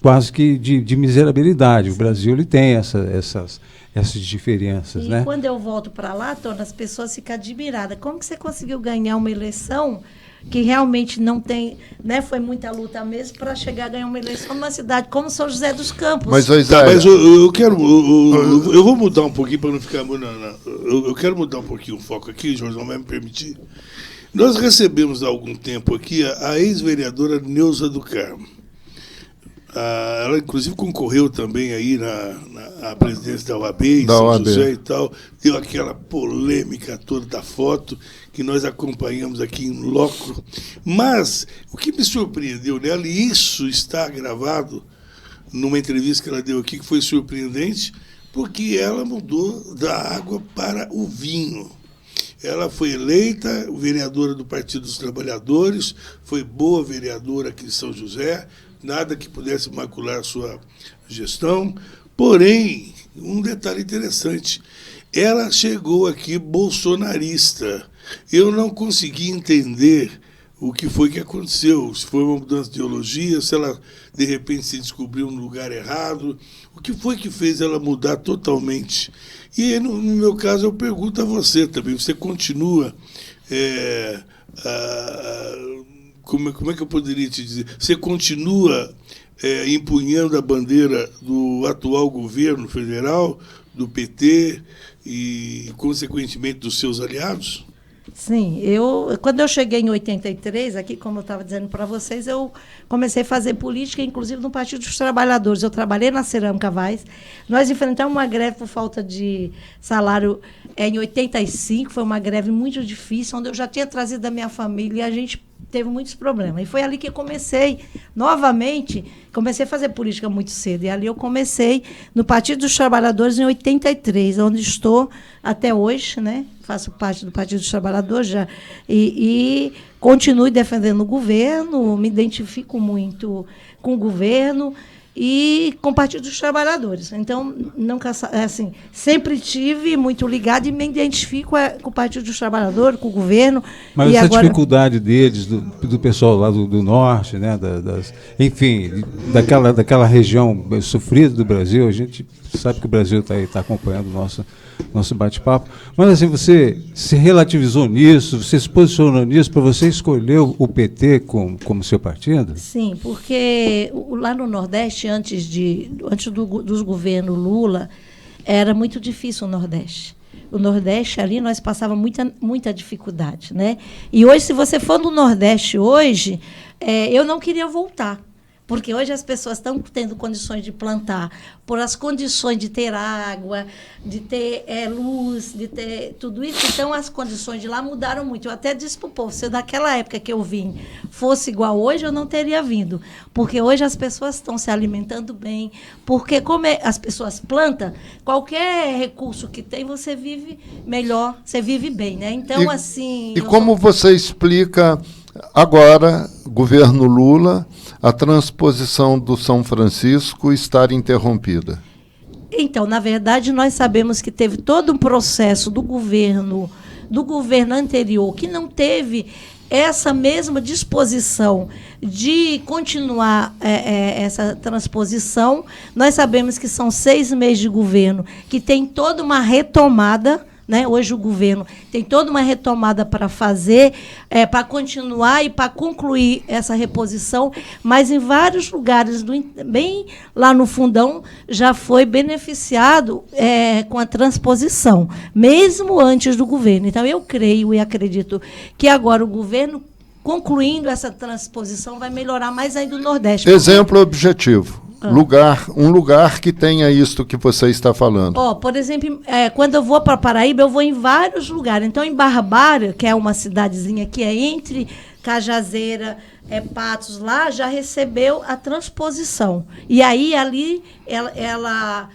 quase que de miserabilidade. O Brasil ele tem essas diferenças, e né? Quando eu volto para lá, Tony, as pessoas ficam admiradas. Como que você conseguiu ganhar uma eleição que realmente não tem, né? Foi muita luta mesmo para chegar a ganhar uma eleição numa cidade como São José dos Campos. Mas eu quero, eu vou mudar um pouquinho para não ficar, eu quero mudar um pouquinho o foco aqui, Jorge, não vai me permitir. Nós recebemos há algum tempo aqui a ex-vereadora Neuza do Carmo. Ela, inclusive, concorreu também aí na presidência da OAB, em São José e tal. Deu aquela polêmica toda da foto, que nós acompanhamos aqui em loco. Mas o que me surpreendeu nela, e isso está gravado numa entrevista que ela deu aqui, que foi surpreendente, porque ela mudou da água para o vinho. Ela foi eleita vereadora do Partido dos Trabalhadores, foi boa vereadora aqui em São José, nada que pudesse macular sua gestão. Porém, um detalhe interessante, ela chegou aqui bolsonarista. Eu não consegui entender o que foi que aconteceu, se foi uma mudança de ideologia, se ela, de repente, se descobriu no lugar errado, o que foi que fez ela mudar totalmente. E, no meu caso, eu pergunto a você também, você continua... Como é que eu poderia te dizer? Você continua empunhando a bandeira do atual governo federal, do PT e, consequentemente, dos seus aliados? Sim, quando eu cheguei em 83, aqui, como eu estava dizendo para vocês, eu comecei a fazer política, inclusive no Partido dos Trabalhadores. Eu trabalhei na Cerâmica Vaz. Nós enfrentamos uma greve por falta de salário em 85, foi uma greve muito difícil, onde eu já tinha trazido a minha família e a gente teve muitos problemas. E foi ali que eu comecei, novamente, a fazer política muito cedo. E ali eu comecei no Partido dos Trabalhadores em 83, onde estou até hoje, né? Faço parte do Partido dos Trabalhadores já, e continuo defendendo o governo, me identifico muito com o governo e com o Partido dos Trabalhadores. Então, nunca, assim, sempre tive muito ligado e me identifico com o Partido dos Trabalhadores, com o governo. Mas essa dificuldade deles, do pessoal lá do norte, né, enfim, daquela região sofrida do Brasil, a gente sabe que o Brasil está acompanhando o nosso bate-papo, mas assim, você se relativizou nisso, você se posicionou nisso para você escolher o PT como seu partido? Sim, porque lá no Nordeste, antes dos governos Lula, era muito difícil o Nordeste. O Nordeste ali nós passávamos muita dificuldade, né? E hoje, se você for no Nordeste hoje, eu não queria voltar. Porque hoje as pessoas estão tendo condições de plantar, por as condições de ter água, de ter luz, de ter tudo isso. Então, as condições de lá mudaram muito. Eu até disse para o povo, se daquela época que eu vim fosse igual hoje, eu não teria vindo. Porque hoje as pessoas estão se alimentando bem, porque como as pessoas plantam, qualquer recurso que tem, você vive melhor, você vive bem, né? Então, assim... E como você explica agora, governo Lula, a transposição do São Francisco estar interrompida? Então, na verdade, nós sabemos que teve todo um processo do governo anterior que não teve essa mesma disposição de continuar essa transposição. Nós sabemos que são 6 meses de governo, que tem toda uma retomada, né? Hoje o governo tem toda uma retomada para fazer, para continuar e para concluir essa reposição, mas em vários lugares, bem lá no fundão, já foi beneficiado com a transposição, mesmo antes do governo. Então, eu creio e acredito que agora o governo, concluindo essa transposição, vai melhorar mais ainda o Nordeste. Exemplo objetivo. Um lugar que tenha isto que você está falando. Por exemplo, quando eu vou para Paraíba, eu vou em vários lugares. Então, em Barbária, que é uma cidadezinha que é entre Cajazeira, Patos, lá já recebeu a transposição. E aí, ali, ela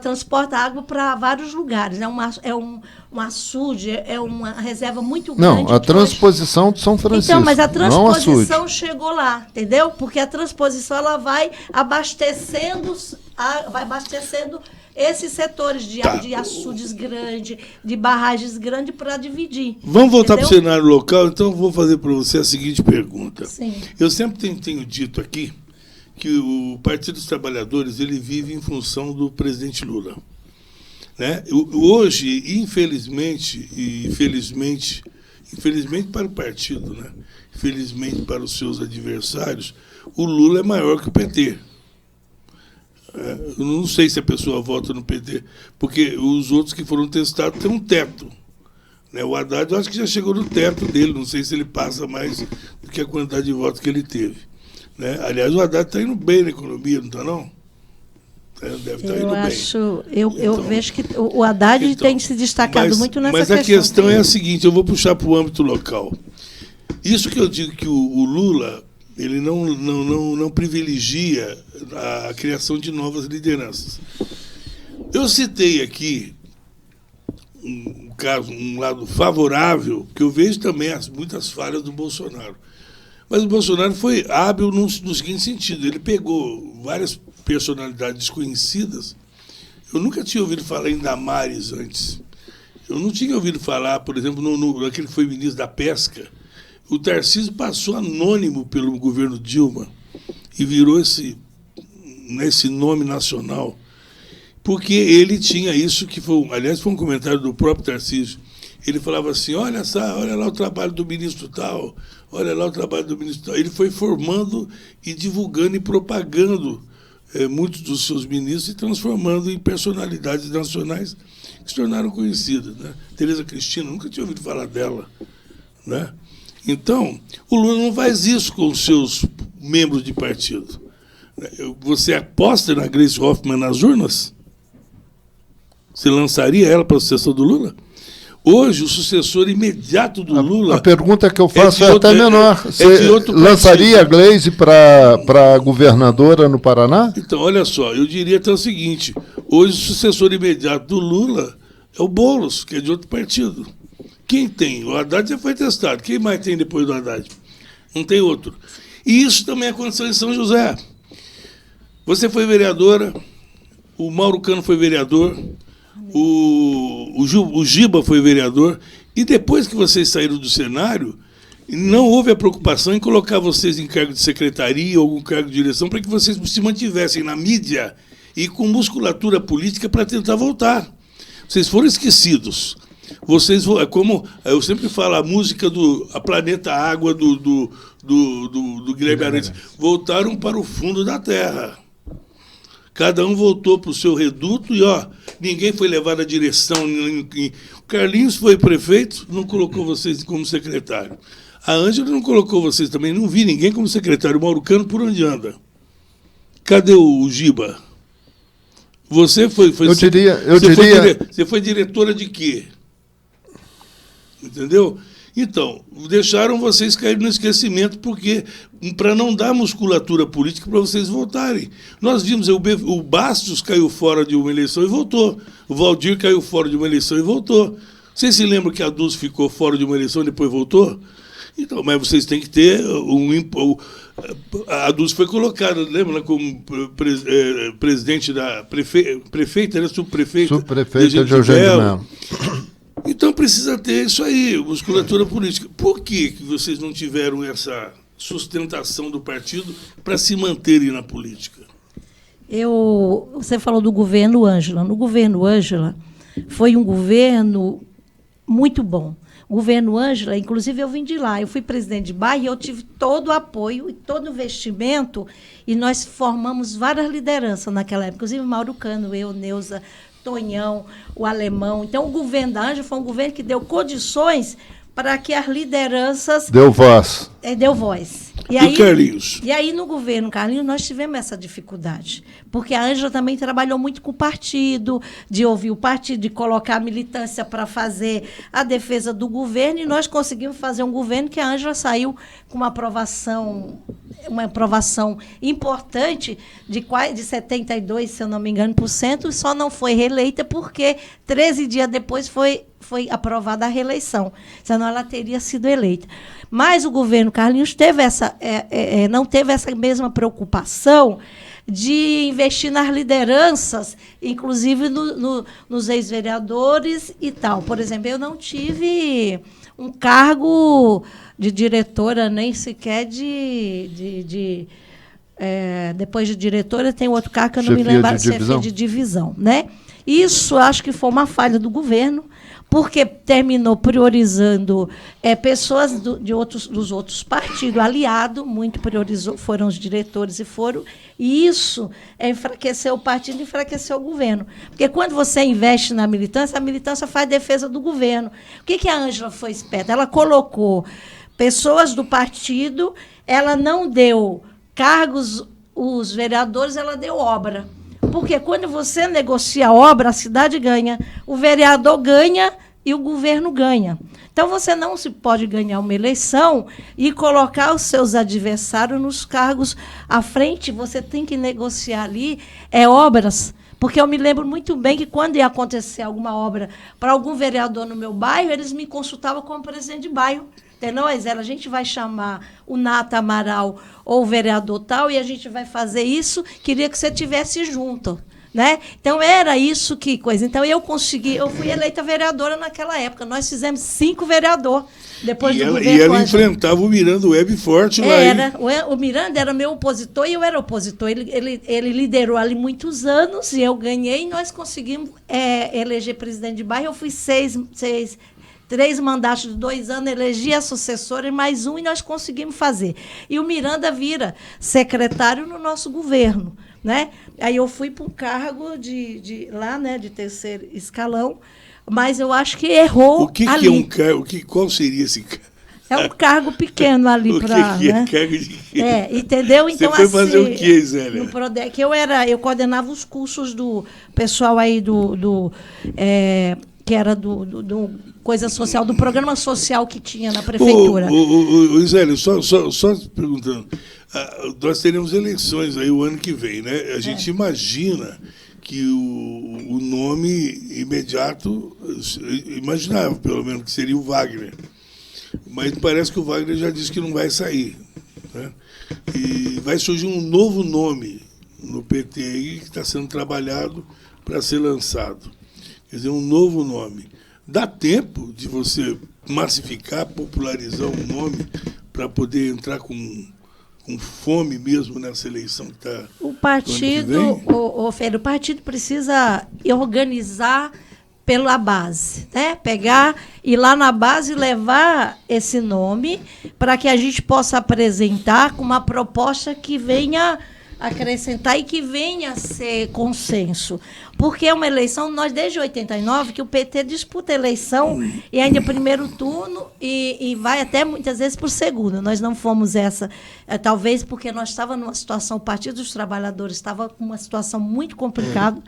transporta água para vários lugares. É um açude, é uma reserva muito grande. Não, a transposição de São Francisco. Então, mas a transposição chegou lá, entendeu? Porque a transposição ela vai abastecendo esses setores de açudes grandes, de barragens grandes para dividir. Vamos voltar para o cenário local, então eu vou fazer para você a seguinte pergunta. Sim. Eu sempre tenho dito aqui que o Partido dos Trabalhadores ele vive em função do presidente Lula. Né? Hoje, infelizmente para o partido, né? Infelizmente para os seus adversários, o Lula é maior que o PT. Eu não sei se a pessoa vota no PT, porque os outros que foram testados têm um teto. Né? O Haddad, eu acho que já chegou no teto dele, não sei se ele passa mais do que a quantidade de votos que ele teve. Né? Aliás, o Haddad está indo bem na economia, não está, não? Deve estar indo bem. Eu vejo que o Haddad tem se destacado muito nessa questão. Mas a questão é a seguinte, eu vou puxar para o âmbito local. Isso que eu digo que o Lula ele não privilegia a criação de novas lideranças. Eu citei aqui um lado favorável, que eu vejo também muitas falhas do Bolsonaro. Mas o Bolsonaro foi hábil no seguinte sentido, ele pegou várias personalidades desconhecidas. Eu nunca tinha ouvido falar em Damares antes. Eu não tinha ouvido falar, por exemplo, naquele que foi ministro da Pesca. O Tarcísio passou anônimo pelo governo Dilma e virou esse nome nacional, porque ele tinha isso que foi, aliás, foi um comentário do próprio Tarcísio. Ele falava assim, olha lá o trabalho do ministro tal, olha lá o trabalho do ministro tal. Ele foi formando e divulgando e propagando muitos dos seus ministros e transformando em personalidades nacionais que se tornaram conhecidas. Né? Tereza Cristina, nunca tinha ouvido falar dela. Né? Então, o Lula não faz isso com os seus membros de partido. Você aposta na Gleisi Hoffmann nas urnas? Você lançaria ela para a sucessão do Lula? Hoje, o sucessor imediato do Lula... A pergunta que eu faço é até menor. Você lançaria a Gleisi para governadora no Paraná? Então, olha só, eu diria até o seguinte, hoje o sucessor imediato do Lula é o Boulos, que é de outro partido. Quem tem? O Haddad já foi testado. Quem mais tem depois do Haddad? Não tem outro. E isso também aconteceu em São José. Você foi vereadora, o Mauro Cano foi vereador, o Giba foi vereador, e depois que vocês saíram do cenário, não houve a preocupação em colocar vocês em cargo de secretaria ou algum cargo de direção para que vocês se mantivessem na mídia e com musculatura política para tentar voltar. Vocês foram esquecidos. Vocês, como eu sempre falo, a música a Planeta Água do Guilherme Arantes, voltaram para o fundo da terra. Cada um voltou para o seu reduto e ninguém foi levado à direção. O Carlinhos foi prefeito, não colocou vocês como secretário. A Ângela não colocou vocês também, não vi ninguém como secretário. O Mauro Cano, por onde anda? Cadê o Giba? Você foi você foi diretora de quê? Entendeu? Então, deixaram vocês caírem no esquecimento, porque para não dar musculatura política para vocês voltarem. Nós vimos, o Bastos caiu fora de uma eleição e voltou. O Valdir caiu fora de uma eleição e voltou. Vocês se lembram que a Dulce ficou fora de uma eleição e depois voltou? Então, mas vocês têm que ter a Dulce foi colocada, lembra, como presidente da prefeita, era subprefeita. Subprefeita de Eugênio de Mello. Então precisa ter isso aí, musculatura política. Por que vocês não tiveram essa sustentação do partido para se manterem na política? Você falou do governo Ângela. No governo Ângela, foi um governo muito bom. O governo Ângela, inclusive eu vim de lá, eu fui presidente de bairro e eu tive todo o apoio e todo o investimento, e nós formamos várias lideranças naquela época, inclusive Mauro Cano, eu, Neuza, Tonhão, o Alemão. Então, o governo da Ângela foi um governo que deu condições para que as lideranças... Deu voz. Deu voz. E aí, Carlinhos? E aí, no governo Carlinhos, nós tivemos essa dificuldade. Porque a Ângela também trabalhou muito com o partido, de ouvir o partido, de colocar a militância para fazer a defesa do governo, e nós conseguimos fazer um governo que a Ângela saiu com uma aprovação importante de 72%, se eu não me engano, e só não foi reeleita porque 13 dias depois foi aprovada a reeleição, senão ela teria sido eleita. Mas o governo Carlinhos não teve essa mesma preocupação de investir nas lideranças, inclusive nos ex-vereadores e tal. Por exemplo, eu não tive um cargo de diretora, nem sequer depois de diretora, tem outro cargo que eu não me lembro, chefia de divisão. Né? Isso acho que foi uma falha do governo, porque terminou priorizando pessoas dos outros partidos aliados, muito priorizou, foram os diretores e isso enfraqueceu o partido, enfraqueceu o governo. Porque quando você investe na militância, a militância faz defesa do governo. O que a Ângela foi esperta? Ela colocou pessoas do partido, ela não deu cargos, os vereadores, ela deu obra. Porque quando você negocia a obra, a cidade ganha, o vereador ganha e o governo ganha. Então, você não se pode ganhar uma eleição e colocar os seus adversários nos cargos à frente. Você tem que negociar ali obras. Porque eu me lembro muito bem que, quando ia acontecer alguma obra para algum vereador no meu bairro, eles me consultavam como presidente de bairro. Entendeu, Isela? A gente vai chamar o Nata Amaral ou o vereador tal e a gente vai fazer isso, queria que você estivesse junto. Né? Então, era isso que coisa. Então, eu fui eleita vereadora naquela época. Nós fizemos 5 vereadores. Depois e ela enfrentava o Miranda Web forte lá. O Miranda era meu opositor e eu era opositor. Ele liderou ali muitos anos e eu ganhei e nós conseguimos eleger presidente de bairro. Eu fui 3 mandatos de 2 anos, elegi a sucessora e mais um, e nós conseguimos fazer. E o Miranda vira secretário no nosso governo. Né? Aí eu fui para um cargo de 3º escalão, mas eu acho que errou. O que é um cargo? Qual seria esse cargo? É um cargo pequeno ali para. O que é cargo de quê? Entendeu? Então, você foi fazer o quê, Zélia? No Prodec, eu coordenava os cursos do pessoal aí que era do coisa social, do programa social que tinha na prefeitura. Zélia, só perguntando. Nós teremos eleições aí o ano que vem, né? A gente imagina que o nome imediato, imaginava pelo menos que seria o Wagner. Mas parece que o Wagner já disse que não vai sair. Né? E vai surgir um novo nome no PT aí, que está sendo trabalhado para ser lançado. Quer dizer, um novo nome. Dá tempo de você massificar, popularizar um nome para poder entrar com fome mesmo nessa eleição que está... O partido, o partido precisa organizar pela base, né? Pegar, ir lá na base e levar esse nome para que a gente possa apresentar com uma proposta que venha acrescentar e que venha a ser consenso. Porque é uma eleição, nós desde 89, que o PT disputa a eleição e ainda primeiro turno e vai até muitas vezes por segundo. Nós não fomos essa, talvez porque nós estávamos numa situação, o Partido dos Trabalhadores estava com uma situação muito complicada,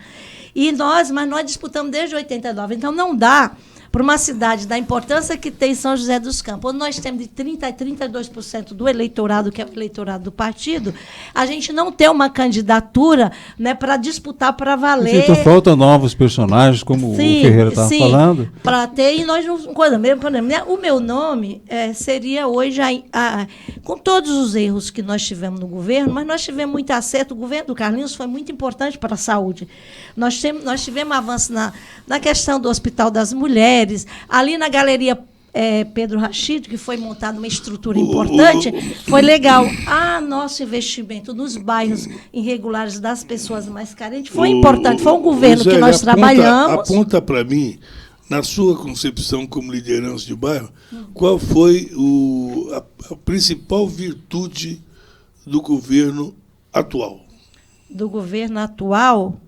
mas nós disputamos desde 89. Então não dá para uma cidade da importância que tem São José dos Campos, onde nós temos de 30% a 32% do eleitorado, que é o eleitorado do partido, a gente não tem uma candidatura, né, para disputar para valer. Então faltam novos personagens, como o Ferreira estava falando. Para ter, e nós não. O meu nome seria hoje, com todos os erros que nós tivemos no governo, mas nós tivemos muito acerto. O governo do Carlinhos foi muito importante para a saúde. Nós tivemos avanço na questão do Hospital das Mulheres, ali na Galeria Pedro Rachid, que foi montada uma estrutura importante, foi legal. Nosso investimento nos bairros irregulares das pessoas mais carentes foi importante. Foi um governo que nós trabalhamos. Aponta para mim, na sua concepção como liderança de bairro, qual foi a principal virtude do governo atual? Do governo atual?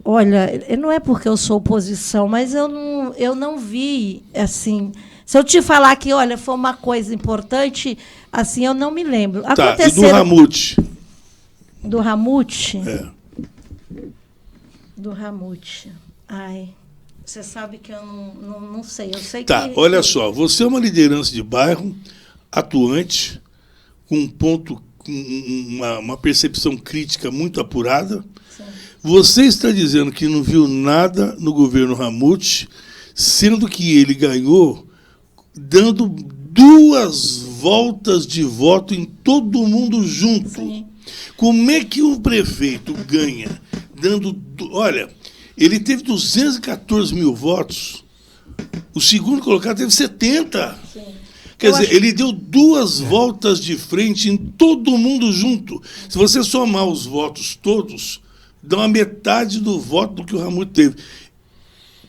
Olha, não é porque eu sou oposição, mas eu não vi, assim... Se eu te falar que, olha, foi uma coisa importante, assim, eu não me lembro. Tá, e do Ramute? Do Ramute? É. Do Ramute. Ai, você sabe que eu não sei. Eu sei tá, que... olha só, você é uma liderança de bairro, atuante, com um ponto, uma percepção crítica muito apurada. Sim. Você está dizendo que não viu nada no governo Ramute, sendo que ele ganhou dando 2 voltas de voto em todo mundo junto. Sim. Como é que um prefeito ganha dando... Olha, ele teve 214 mil votos, o segundo colocado teve 70. Sim. Quer dizer, ele deu 2 voltas de frente em todo mundo junto. Se você somar os votos todos, dá uma metade do voto do que o Ramute teve.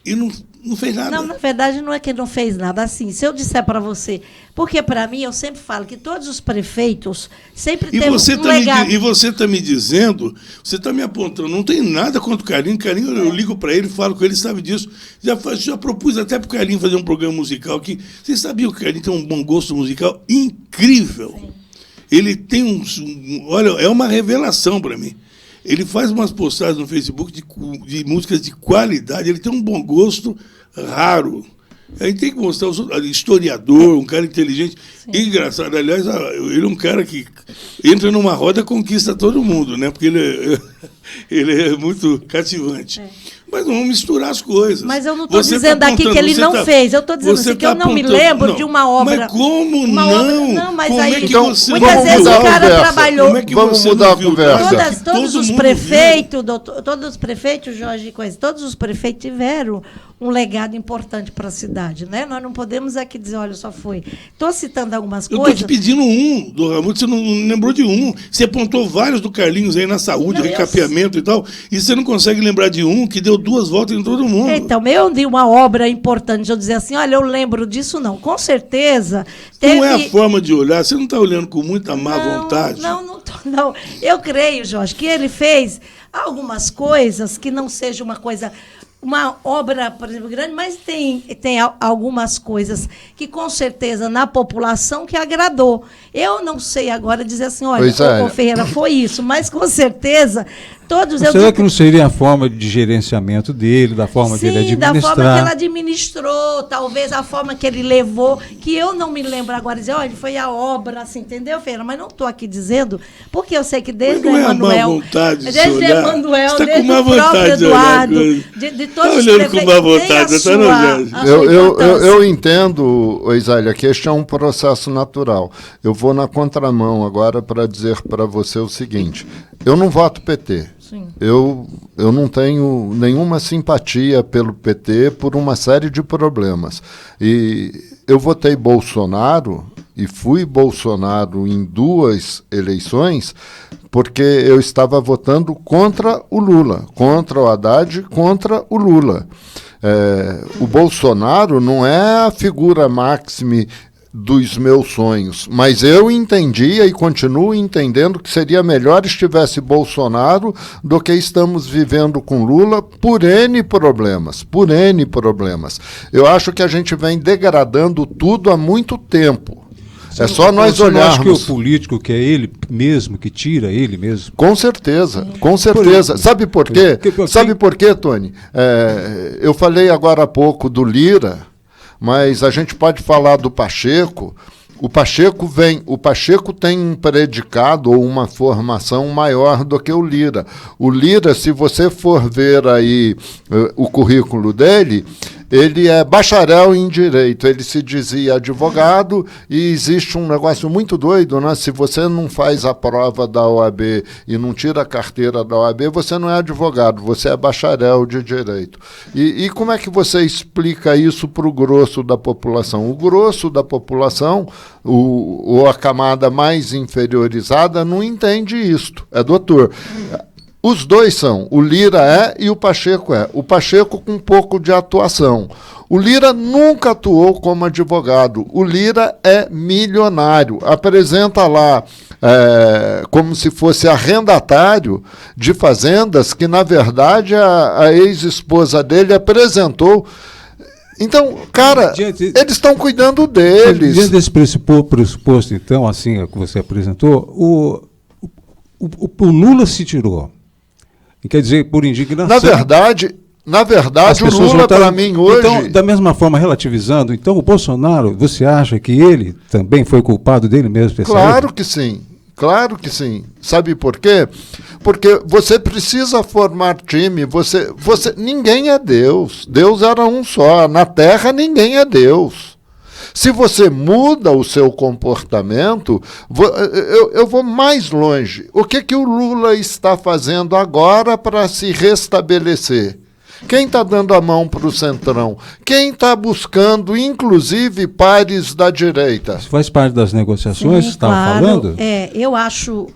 E não fez nada. Não, na verdade, não é que ele não fez nada. Assim, se eu disser para você... Porque, para mim, eu sempre falo que todos os prefeitos sempre têm um legado. E você está me dizendo, você está me apontando, não tem nada contra o Carlinhos. Carlinhos, eu ligo para ele, falo com ele, sabe disso. Já propus até para o Carlinhos fazer um programa musical aqui. Você sabia que o Carlinhos tem um bom gosto musical incrível? Sim. Ele tem olha, é uma revelação para mim. Ele faz umas postagens no Facebook de músicas de qualidade, ele tem um bom gosto raro. A gente tem que mostrar historiador, um cara inteligente. E engraçado, aliás, ele é um cara que entra numa roda e conquista todo mundo, né? Porque ele é muito cativante. Mas não vamos misturar as coisas. Mas eu não estou dizendo aqui que ele não fez. Eu estou dizendo assim, que eu não me lembro de uma obra. Mas como não? Não, mas como aí, é que você muitas vezes o cara trabalhou. Como é que vamos mudar a conversa. Todos os prefeitos, todos os prefeitos, Jorge, todos os prefeitos tiveram um legado importante para a cidade, né? Nós não podemos aqui dizer, olha, só foi. Estou citando algumas coisas. Eu estou te pedindo um do Ramute, você não lembrou de um. Você apontou vários do Carlinhos aí na saúde, recapeamento e tal, e você não consegue lembrar de um que deu 2 voltas em todo mundo. Então, eu de uma obra importante, eu dizer assim, olha, eu lembro disso, não. Com certeza. Não é a forma de olhar, você não está olhando com muita má vontade? Não. Eu creio, Jorge, que ele fez algumas coisas que não seja uma obra, por exemplo, grande, mas tem algumas coisas que, com certeza, na população que agradou. Eu não sei agora dizer assim, olha, o Ferreira foi isso, mas, com certeza, todos... Será que não seria a forma de gerenciamento dele, da forma dele administrar? Sim, da forma que ele administrou, talvez a forma que ele levou, que eu não me lembro agora, dizer, olha, foi a obra, assim, entendeu, Ferreira? Mas não estou aqui dizendo, porque eu sei que desde o Emanuel, desde o próprio Eduardo, de todos os prefeitos, com má vontade, eu entendo, Isaília, que este é um processo natural. Eu vou na contramão agora para dizer para você o seguinte, eu não voto PT. Sim. Eu não tenho nenhuma simpatia pelo PT por uma série de problemas. E eu votei Bolsonaro e fui Bolsonaro em 2 eleições porque eu estava votando contra o Lula, contra o Haddad, contra o Lula. O Bolsonaro não é a figura máxima dos meus sonhos, mas eu entendia e continuo entendendo que seria melhor estivesse Bolsonaro do que estamos vivendo com Lula por N problemas, por N problemas. Eu acho que a gente vem degradando tudo há muito tempo. É só nós olharmos. Acho que o político que é ele mesmo, que tira ele mesmo. Com certeza, com certeza. Sabe por quê? Sabe por quê, Tony? Eu falei agora há pouco do Lira, mas a gente pode falar do Pacheco. O Pacheco tem um predicado ou uma formação maior do que o Lira. O Lira, se você for ver aí o currículo dele, ele é bacharel em direito, ele se dizia advogado, e existe um negócio muito doido, né? Se você não faz a prova da OAB e não tira a carteira da OAB, você não é advogado, você é bacharel de direito. E como é que você explica isso para o grosso da população? O grosso da população, ou a camada mais inferiorizada, não entende isto. É doutor. Os dois são, o Lira é e o Pacheco é. O Pacheco com um pouco de atuação. O Lira nunca atuou como advogado. O Lira é milionário. Apresenta lá como se fosse arrendatário de fazendas que, na verdade, a ex-esposa dele apresentou. Então, cara, eles estão cuidando deles. Diante desse pressuposto, então, assim, que você apresentou, o Lula se tirou. Quer dizer, por indignação. Na verdade, o Lula, para mim, hoje... Então, da mesma forma, relativizando, então o Bolsonaro, você acha que ele também foi culpado dele mesmo? Claro que sim. Claro que sim. Sabe por quê? Porque você precisa formar time. Ninguém é Deus. Deus era um só. Na Terra, ninguém é Deus. Se você muda o seu comportamento, eu vou mais longe. O que o Lula está fazendo agora para se restabelecer? Quem está dando a mão para o Centrão? Quem está buscando, inclusive, pares da direita? Isso faz parte das negociações que você estava falando? Eu acho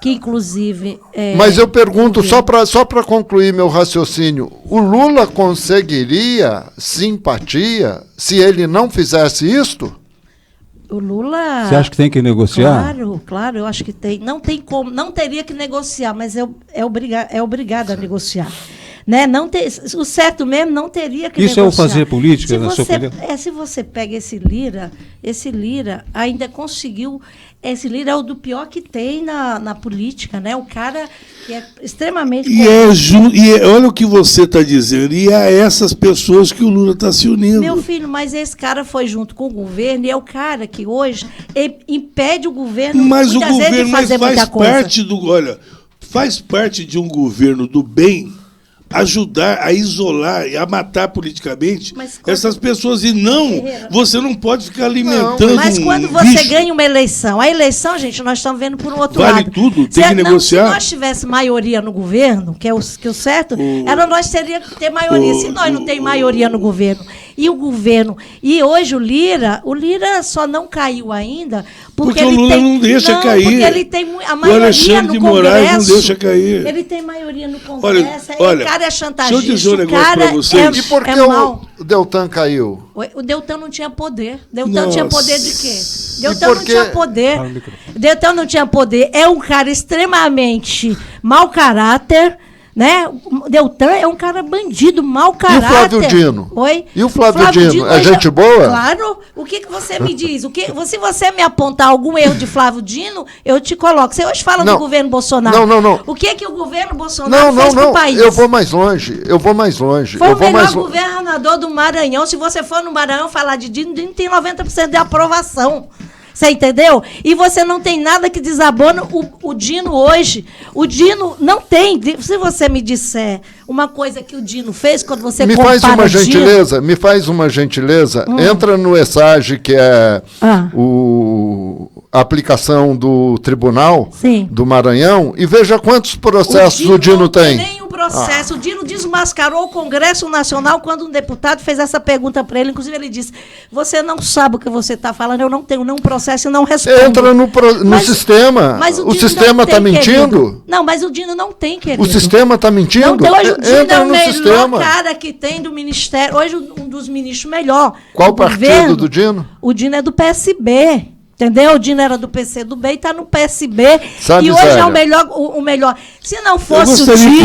que, inclusive... Mas eu pergunto, só para concluir meu raciocínio, o Lula conseguiria simpatia se ele não fizesse isto? O Lula... Você acha que tem que negociar? Claro, eu acho que tem. Não tem como, não teria que negociar, mas é obrigado a negociar. Né? O certo mesmo não teria que negociar. Isso é o fazer política, na sua opinião? Se você pega esse Lira ainda conseguiu... Esse Lira é o do pior que tem na política, né? O cara que é extremamente... olha o que você está dizendo, e é essas pessoas que o Lula está se unindo. Meu filho, mas esse cara foi junto com o governo, e é o cara que hoje impede o governo de fazer muita coisa. Faz parte de um governo do bem ajudar a isolar e a matar politicamente essas pessoas. E você não pode ficar alimentando. Mas quando você ganha uma eleição, a eleição, gente, nós estamos vendo por um outro lado. Vale tudo, tem que negociar. Se nós tivéssemos maioria no governo, que é o certo, nós teríamos que ter maioria. Se nós não temos maioria no governo, e hoje o Lira só não caiu ainda porque o Lula não deixa cair. Porque ele tem a maioria no Alexandre de Moraes Congresso. Não deixa cair. Ele tem maioria no Congresso. O cara é chantagista. Deixa eu dizer um negócio para vocês. E por que o Deltan caiu? O Deltan não tinha poder. Deltan tinha poder de quê? Deltan não tinha poder. Deltan não tinha poder. É um cara extremamente mau caráter. Né? O Deltan é um cara bandido, mau caráter. E o Flávio Dino? Oi? E o Flávio Dino? É gente boa? Claro. O que você me diz? Se você me apontar algum erro de Flávio Dino, eu te coloco. Você hoje fala do governo Bolsonaro. Não. O que o governo Bolsonaro fez pro país? Eu vou mais longe. Foi o melhor governador do Maranhão. Se você for no Maranhão falar de Dino tem 90% de aprovação. Você entendeu? E você não tem nada que desabona o Dino hoje. O Dino não tem. Se você me disser uma coisa que o Dino fez, quando você compara me faz uma gentileza. Entra no ESAGE, que é aplicação do Tribunal Sim. do Maranhão e veja quantos processos o Dino tem. Não tem nenhum processo. O Dino desmascarou o Congresso Nacional quando um deputado fez essa pergunta para ele. Inclusive, ele disse, você não sabe o que você está falando, eu não tenho nenhum processo e não respondo. Entra no sistema. Mas o sistema está mentindo? Querido. Não, mas o Dino não tem, querido. O sistema está mentindo? Não tem. Hoje o Dino Entra é o no melhor sistema. cara que tem do Ministério. Hoje um dos ministros melhor. Qual do partido governo, do Dino? O Dino é do PSB. Entendeu? O Dino era do PCdoB e está no PSB. Sabe, e hoje Zélia, é o melhor. Se não fosse o Dino...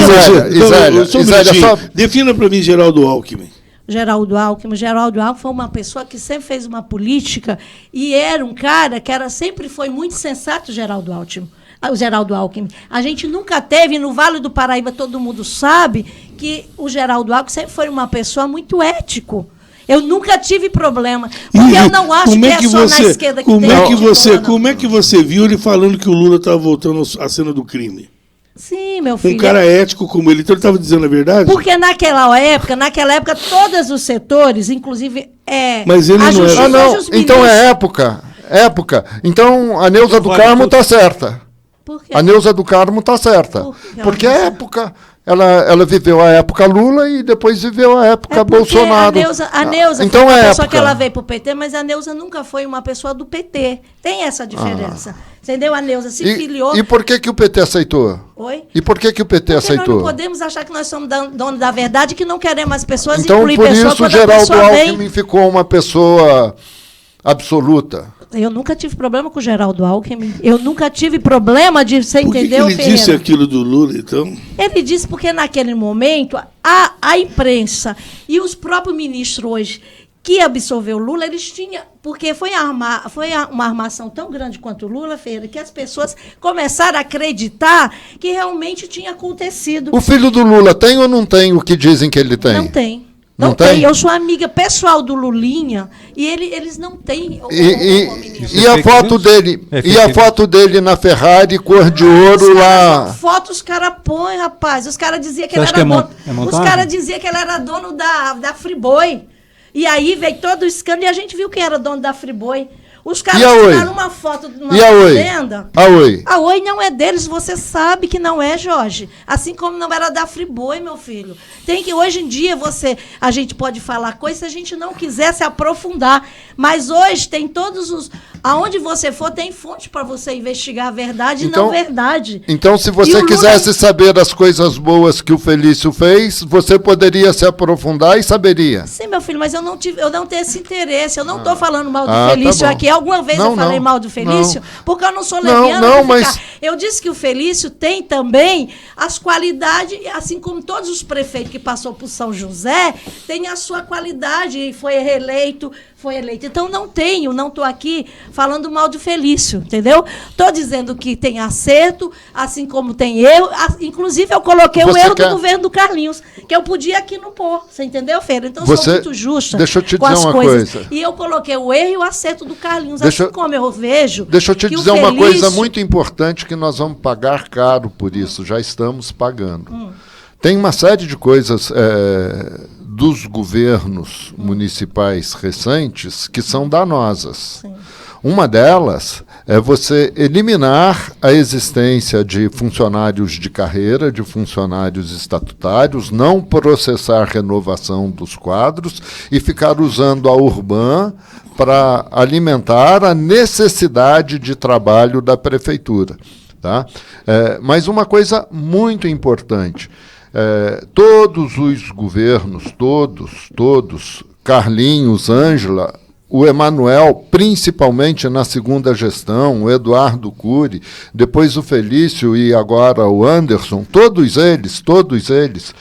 Isélia, defina para mim Geraldo Alckmin. Geraldo Alckmin foi uma pessoa que sempre fez uma política e era um cara que sempre foi muito sensato, o Geraldo Alckmin. A gente nunca teve, no Vale do Paraíba, todo mundo sabe, que o Geraldo Alckmin sempre foi uma pessoa muito ético. Eu nunca tive problema, porque eu não acho que é só na esquerda que tem. Como é que você viu ele falando que o Lula estava voltando à cena do crime? Sim, meu filho. Um cara ético como ele, então ele estava dizendo a verdade? Porque naquela época, todos os setores, inclusive... Mas ele não era... Então é época. Então a Neuza do Carmo está certa. Por quê? A Neuza do Carmo está certa. Porque é época... Ela viveu a época Lula e depois viveu a época Bolsonaro. A Neuza então foi uma pessoa época. que ela veio para o PT, mas a Neuza nunca foi uma pessoa do PT. Tem essa diferença. Entendeu? A Neuza se filiou... E por que o PT aceitou? Oi? E por que o PT aceitou? Porque nós não podemos achar que nós somos donos da verdade, que não queremos as pessoas então, incluir por pessoas isso, quando Geraldo a pessoa Alckmin ficou uma pessoa absoluta. Eu nunca tive problema com o Geraldo Alckmin. Eu nunca tive problema de você entender o Ferreira. Por que ele disse aquilo do Lula, então? Ele disse porque, naquele momento, a imprensa e os próprios ministros hoje que absolveu o Lula, eles tinham... Porque foi uma armação tão grande quanto o Lula, Ferreira, que as pessoas começaram a acreditar que realmente tinha acontecido. O filho do Lula tem ou não tem o que dizem que ele tem? Não tem. Não tem? Eu sou amiga pessoal do Lulinha e eles não têm. E a foto dele? E a foto dele na Ferrari, cor de ouro lá? Foto os caras põem, rapaz. Os caras diziam que ele era dono. Os caras diziam que ele era dono da Friboi. E aí veio todo o escândalo e a gente viu quem era dono da Friboi. Os caras tiraram uma foto de uma fazenda. A Oi? A Oi não é deles, você sabe que não é, Jorge. Assim como não era da Friboi, meu filho. Tem que, hoje em dia, a gente pode falar coisas se a gente não quiser se aprofundar. Mas hoje tem todos os... Aonde você for, tem fonte para você investigar a verdade e não verdade. Então, se você quisesse saber as coisas boas que o Felício fez, você poderia se aprofundar e saberia. Sim, meu filho, mas eu não tenho esse interesse. Eu não estou falando mal do Felício aqui. Alguma vez eu falei mal do Felício? Porque eu não sou leviana. Mas... Eu disse que o Felício tem também as qualidades, assim como todos os prefeitos que passou por São José, tem a sua qualidade e foi eleito. Então, não estou aqui falando mal do Felício, entendeu? Estou dizendo que tem acerto, assim como tem erro. Inclusive, eu coloquei o erro do governo do Carlinhos, que eu podia aqui não pôr. Você entendeu, Feira? Então, eu sou muito justa com as coisas. E eu coloquei o erro e o acerto do Carlinhos, assim como eu vejo. Deixa eu te dizer uma coisa muito importante que nós vamos pagar caro por isso. Já estamos pagando. Tem uma série de coisas... dos governos municipais recentes que são danosas. Sim. Uma delas é você eliminar a existência de funcionários de carreira, de funcionários estatutários, não processar renovação dos quadros e ficar usando a Urban para alimentar a necessidade de trabalho da prefeitura. Tá? Mas uma coisa muito importante, todos os governos, todos, Carlinhos, Ângela, o Emanuel, principalmente na segunda gestão, o Eduardo Cury, depois o Felício e agora o Anderson, todos eles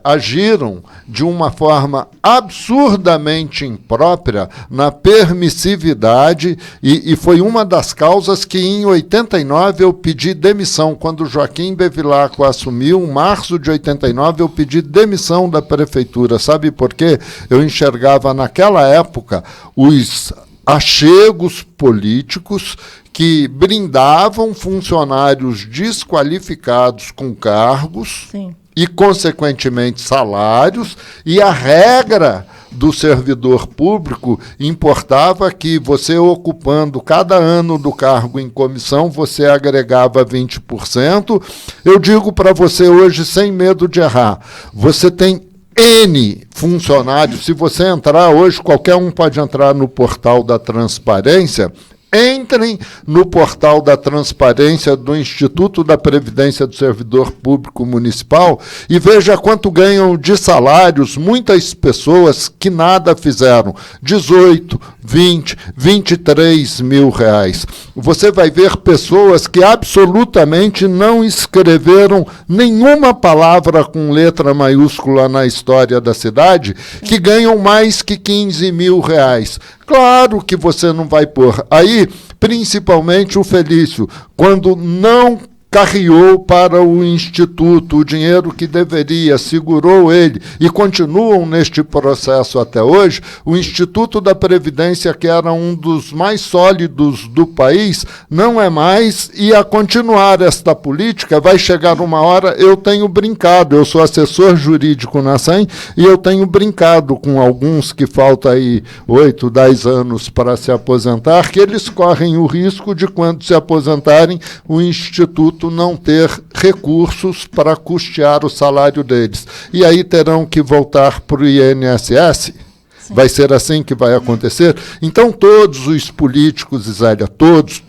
agiram de uma forma absurdamente imprópria na permissividade e foi uma das causas que em 89 eu pedi demissão. Quando Joaquim Bevilacqua assumiu, em março de 89, eu pedi demissão da prefeitura. Sabe por quê? Eu enxergava naquela época os achegos políticos que brindavam funcionários desqualificados com cargos. Sim. E, consequentemente, salários, e a regra do servidor público importava que você ocupando cada ano do cargo em comissão, você agregava 20%. Eu digo para você hoje, sem medo de errar, você tem N funcionários. Se você entrar hoje, qualquer um pode entrar no portal da transparência. Entrem no portal da transparência do Instituto da Previdência do Servidor Público Municipal e veja quanto ganham de salários muitas pessoas que nada fizeram. 18, 20, 23 mil reais. Você vai ver pessoas que absolutamente não escreveram nenhuma palavra com letra maiúscula na história da cidade, que ganham mais que 15 mil reais. Claro que você não vai pôr. Aí, principalmente o Felício, quando não carreou para o Instituto o dinheiro que deveria, segurou ele, e continuam neste processo até hoje, o Instituto da Previdência, que era um dos mais sólidos do país, não é mais, e a continuar esta política, vai chegar uma hora, eu tenho brincado, eu sou assessor jurídico na SEM, e eu tenho brincado com alguns que faltam aí 8, 10 anos para se aposentar, que eles correm o risco de, quando se aposentarem, o Instituto não ter recursos para custear o salário deles. E aí terão que voltar para o INSS. Sim. Vai ser assim que vai acontecer? Então todos os políticos, Zélia, todos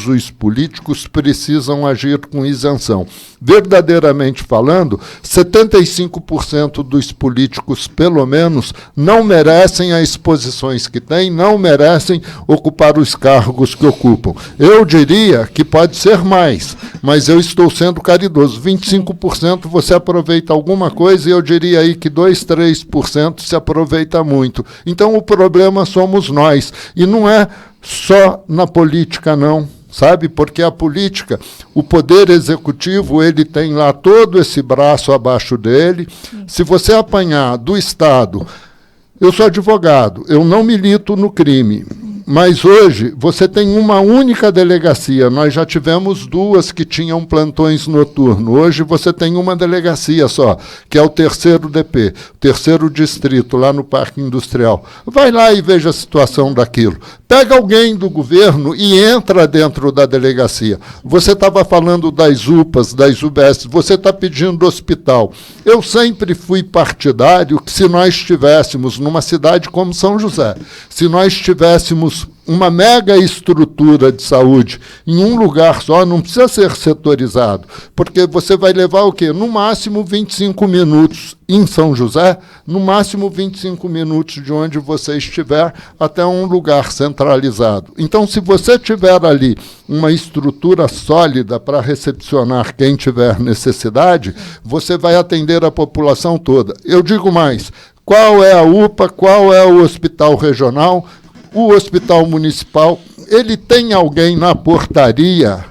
os políticos precisam agir com isenção. Verdadeiramente falando, 75% dos políticos, pelo menos, não merecem as posições que têm, não merecem ocupar os cargos que ocupam. Eu diria que pode ser mais, mas eu estou sendo caridoso. 25% você aproveita alguma coisa e eu diria aí que 2, 3% se aproveita muito. Então o problema somos nós. E não é só na política, não. Sabe? Porque a política, o poder executivo, ele tem lá todo esse braço abaixo dele. Se você apanhar do Estado, eu sou advogado, eu não milito no crime, mas hoje você tem uma única delegacia. Nós já tivemos 2 que tinham plantões noturnos. Hoje você tem uma delegacia só, que é o 3º DP, 3º distrito, lá no Parque Industrial. Vai lá e veja a situação daquilo. Pega alguém do governo e entra dentro da delegacia. Você estava falando das UPAs, das UBS, você está pedindo hospital. Eu sempre fui partidário que, se nós estivéssemos numa cidade como São José, se nós tivéssemos uma mega estrutura de saúde em um lugar só, não precisa ser setorizado, porque você vai levar o quê? No máximo 25 minutos em São José, no máximo 25 minutos de onde você estiver até um lugar centralizado. Então, se você tiver ali uma estrutura sólida para recepcionar quem tiver necessidade, você vai atender a população toda. Eu digo mais, qual é a UPA, qual é o hospital regional? O hospital municipal, ele tem alguém na portaria,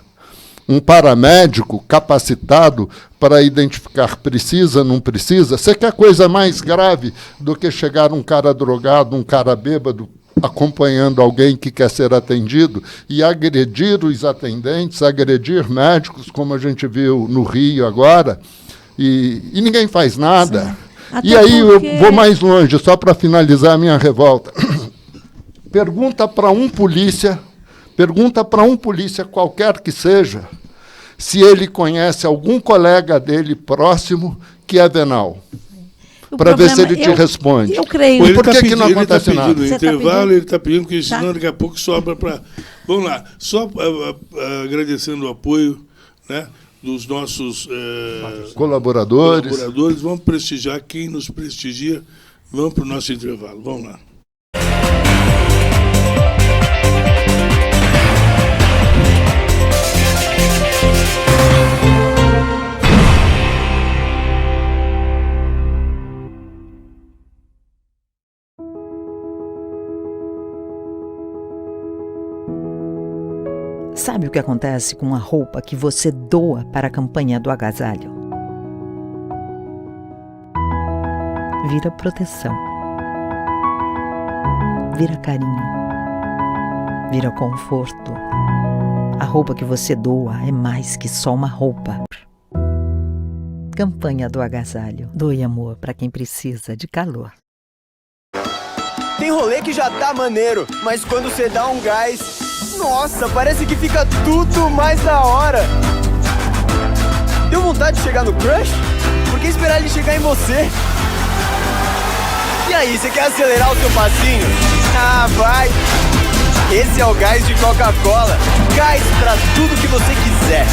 um paramédico capacitado para identificar precisa, não precisa? Você quer coisa mais grave do que chegar um cara drogado, um cara bêbado, acompanhando alguém que quer ser atendido e agredir os atendentes, agredir médicos, como a gente viu no Rio agora, e ninguém faz nada. E aí porque... eu vou mais longe, só para finalizar a minha revolta. Pergunta para um polícia qualquer que seja, se ele conhece algum colega dele próximo que é venal. Para ver se ele te responde. Eu creio. Por que não acontece nada? No intervalo, ele está pedindo, porque senão daqui a pouco sobra para... Vamos lá, só agradecendo o apoio, né, dos nossos colaboradores. Vamos prestigiar quem nos prestigia. Vamos para o nosso intervalo. Vamos lá. Sabe o que acontece com a roupa que você doa para a campanha do agasalho? Vira proteção. Vira carinho. Vira conforto. A roupa que você doa é mais que só uma roupa. Campanha do agasalho. Doe amor para quem precisa de calor. Tem rolê que já tá maneiro, mas quando você dá um gás, nossa, parece que fica tudo mais da hora. Deu vontade de chegar no crush? Por que esperar ele chegar em você? E aí, você quer acelerar o seu passinho? Ah, vai! Esse é o gás de Coca-Cola. Gás pra tudo que você quiser.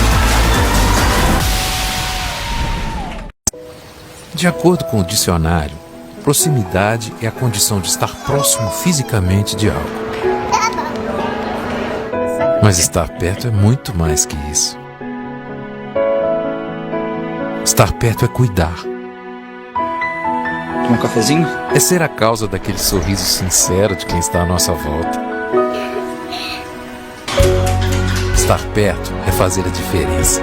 De acordo com o dicionário, proximidade é a condição de estar próximo fisicamente de algo. Mas estar perto é muito mais que isso. Estar perto é cuidar. Um cafezinho? É ser a causa daquele sorriso sincero de quem está à nossa volta. Estar perto é fazer a diferença.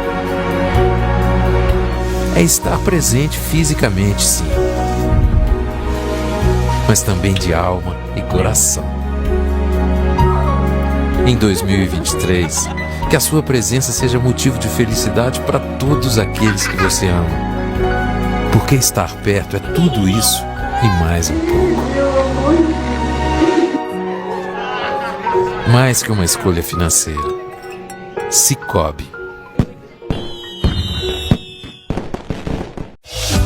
É estar presente fisicamente, sim, mas também de alma e coração. Em 2023, que a sua presença seja motivo de felicidade para todos aqueles que você ama. Porque estar perto é tudo isso e mais um pouco. Mais que uma escolha financeira. Cicobi.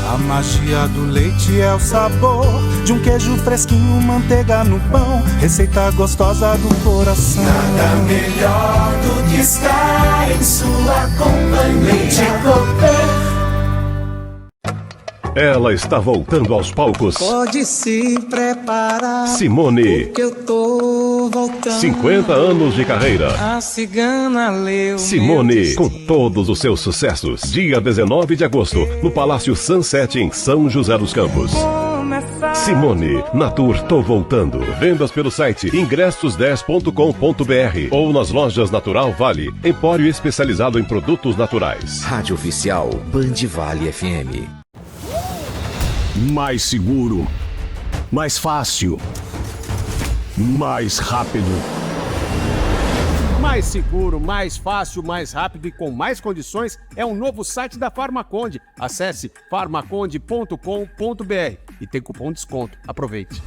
A magia do leite é o sabor de um queijo fresquinho, manteiga no pão, receita gostosa do coração. Nada melhor do que estar em sua companhia. Leite Cooper. Ela está voltando aos palcos. Pode se preparar, Simone. porque eu tô voltando. 50 anos de carreira. A cigana leu Simone, com todos os seus sucessos. Dia 19 de agosto, no Palácio Sunset, em São José dos Campos. Simone, na Tour Tô Voltando. Vendas pelo site ingressos10.com.br ou nas lojas Natural Vale, empório especializado em produtos naturais. Rádio Oficial Band Vale FM. Mais seguro, mais fácil, mais rápido. Mais seguro, mais fácil, mais rápido e com mais condições é um novo site da Farmaconde. Acesse farmaconde.com.br e tem cupom de desconto. Aproveite.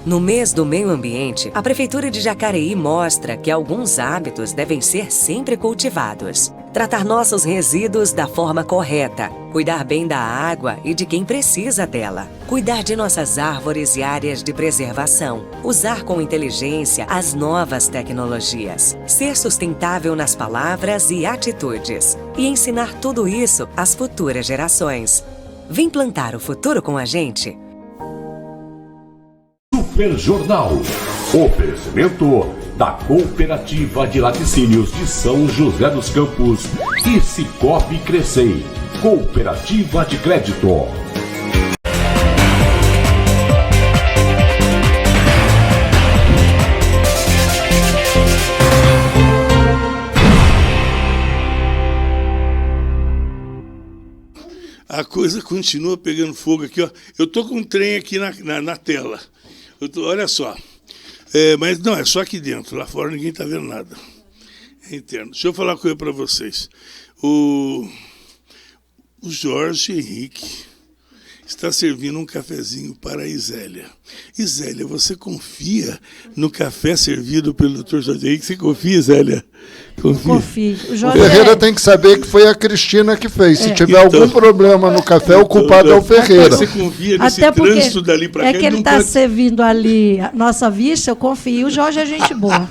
No mês do meio ambiente, a Prefeitura de Jacareí mostra que alguns hábitos devem ser sempre cultivados. Tratar nossos resíduos da forma correta, cuidar bem da água e de quem precisa dela, cuidar de nossas árvores e áreas de preservação, usar com inteligência as novas tecnologias, ser sustentável nas palavras e atitudes e ensinar tudo isso às futuras gerações. Vem plantar o futuro com a gente? Super Jornal. Oferecimento da Cooperativa de Laticínios de São José dos Campos e Cicobi Crescei. Cooperativa de Crédito. A coisa continua pegando fogo aqui, ó. Eu tô com um trem aqui na tela. Olha só. Mas não, é só aqui dentro. Lá fora ninguém está vendo nada. É interno. Deixa eu falar uma coisa para vocês. O Jorge Henrique está servindo um cafezinho para a Isélia. Isélia, você confia no café servido pelo Dr. Jorge Henrique? Você confia, Isélia? Confio. O Ferreira tem que saber que foi a Cristina que fez. Se tiver algum problema no café, o culpado é o Ferreira. Você confia nesse Até porque trânsito dali para cá? É que ele está servindo ali a nossa vista, eu confio. O Jorge é gente boa.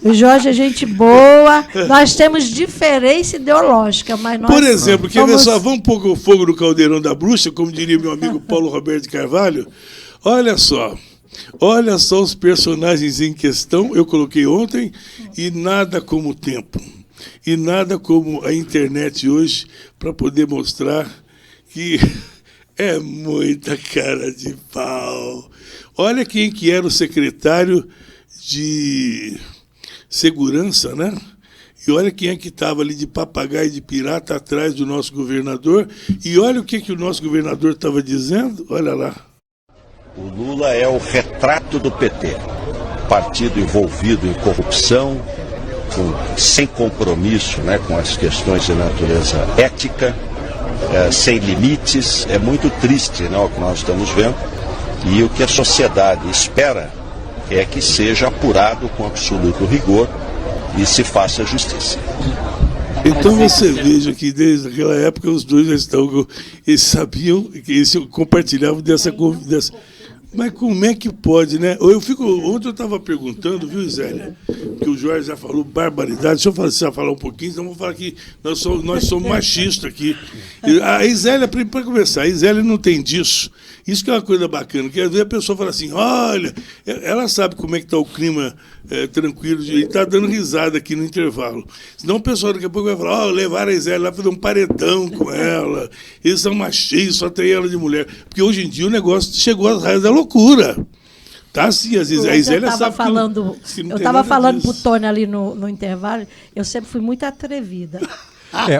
O Jorge é gente boa. Nós temos diferença ideológica, mas nós... Por exemplo, quer ver só, vamos pôr o fogo no caldeirão da bruxa, como diria meu amigo Paulo Roberto de Carvalho? Olha só os personagens em questão, eu coloquei ontem, e nada como o tempo. E nada como a internet hoje para poder mostrar que é muita cara de pau. Olha quem que era o secretário de segurança, né? E olha quem é que estava ali de papagaio de pirata atrás do nosso governador. E olha o que o nosso governador estava dizendo. Olha lá. O Lula é o retrato do PT. partido envolvido em corrupção, sem compromisso, né, com as questões de natureza ética, sem limites. É muito triste, né, o que nós estamos vendo, e o que a sociedade espera é que seja apurado com absoluto rigor e se faça justiça. Então você veja que desde aquela época os dois já estão, eles sabiam, eles compartilhavam dessa. Mas como é que pode, né? Ontem eu estava perguntando, viu, Zélia, que o Jorge já falou barbaridade. Deixa eu falar um pouquinho, então vamos falar que nós somos machistas aqui. A Zélia, para começar, a Zélia não tem disso. Isso que é uma coisa bacana, que às vezes a pessoa fala assim, olha, ela sabe como é que está o clima tranquilo, e está dando risada aqui no intervalo. Senão o pessoal daqui a pouco vai falar, levaram a Zélia lá, fazer um paredão com ela, eles são machistas, só tem ela de mulher. Porque hoje em dia o negócio chegou às raias da loucura. Tá assim, às vezes a Zélia sabe eu estava falando pro Tony ali no intervalo, eu sempre fui muito atrevida.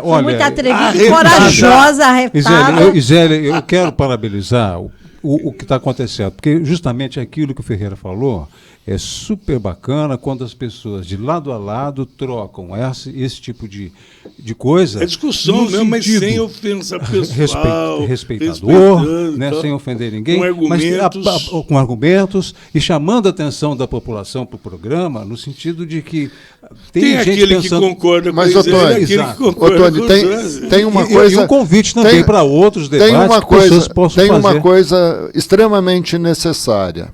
Olha, muito atrevida e corajosa, arretada. Zélia, eu quero parabenizar o que está acontecendo, porque justamente aquilo que o Ferreira falou é super bacana quando as pessoas de lado a lado trocam esse tipo de coisa. É discussão mesmo, mas sem ofensa pessoal. Respeitador, né, sem ofender ninguém. Com argumentos. Mas, com argumentos e chamando a atenção da população para o programa, no sentido de que tem gente aquele pensando... que concorda com mas, Tony, tem uma coisa... E um convite também para outros debates que as pessoas possam fazer. Tem uma coisa extremamente necessária.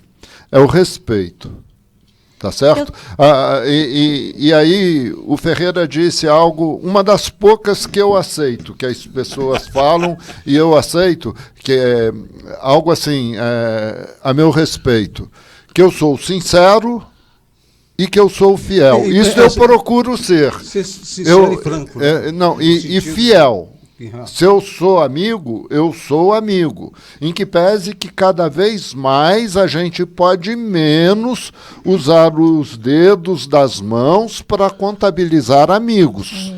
É o respeito, tá certo? E aí o Ferreira disse algo, uma das poucas que eu aceito, que as pessoas falam e eu aceito, que é algo assim, a meu respeito, que eu sou sincero e que eu sou fiel. Isso eu procuro ser. Sincero e franco. E fiel. Se eu sou amigo, eu sou amigo. Em que pese que cada vez mais a gente pode menos usar os dedos das mãos para contabilizar amigos.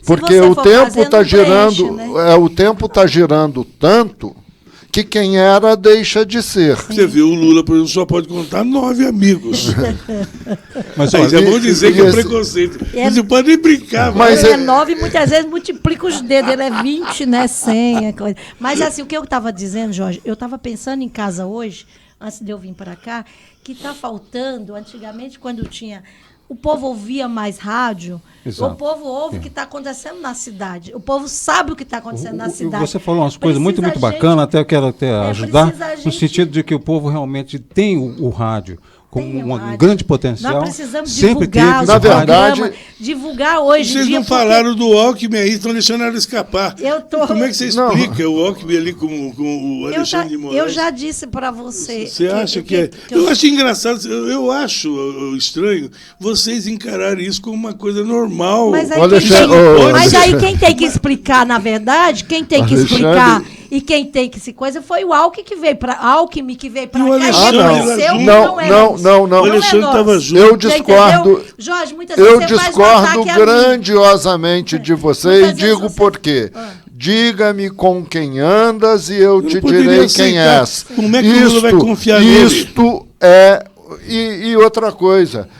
Porque o tempo está girando, né? O tempo está girando tanto que quem era deixa de ser. Você viu, o Lula, por exemplo, só pode contar 9 amigos. Mas é bom dizer que é preconceito. Você pode nem brincar. Mas ele é 9 e muitas vezes multiplica os dedos. Ele é 20, né? 100. Coisa. Mas assim, o que eu estava dizendo, Jorge, eu estava pensando em casa hoje, antes de eu vir para cá, que está faltando, antigamente, quando tinha... O povo ouvia mais rádio. Exato. O povo ouve o que está acontecendo na cidade. O povo sabe o que está acontecendo na cidade. Você falou umas coisas muito bacanas, até eu quero ajudar, no sentido de que o povo realmente tem o rádio como um grande potencial. Nós precisamos sempre divulgar, na verdade, divulgar hoje. Vocês não falaram do Alckmin aí, estão deixando ela escapar. Como é que você explica o Alckmin ali com o Alexandre de Moraes? Eu já disse para você. Você acha que eu acho engraçado, eu acho estranho vocês encararem isso como uma coisa normal. Mas aí quem tem que explicar, na verdade, quem tem que explicar e quem tem que se coisa foi o Alckmin que veio para cá e Não. O Alexandre estava junto. Eu discordo. Jorge, muitas vezes eu discordo grandiosamente de você e digo por quê. Diga-me com quem andas e eu te direi quem és. Como é que o Lula vai confiar nele? Isto é... E outra coisa,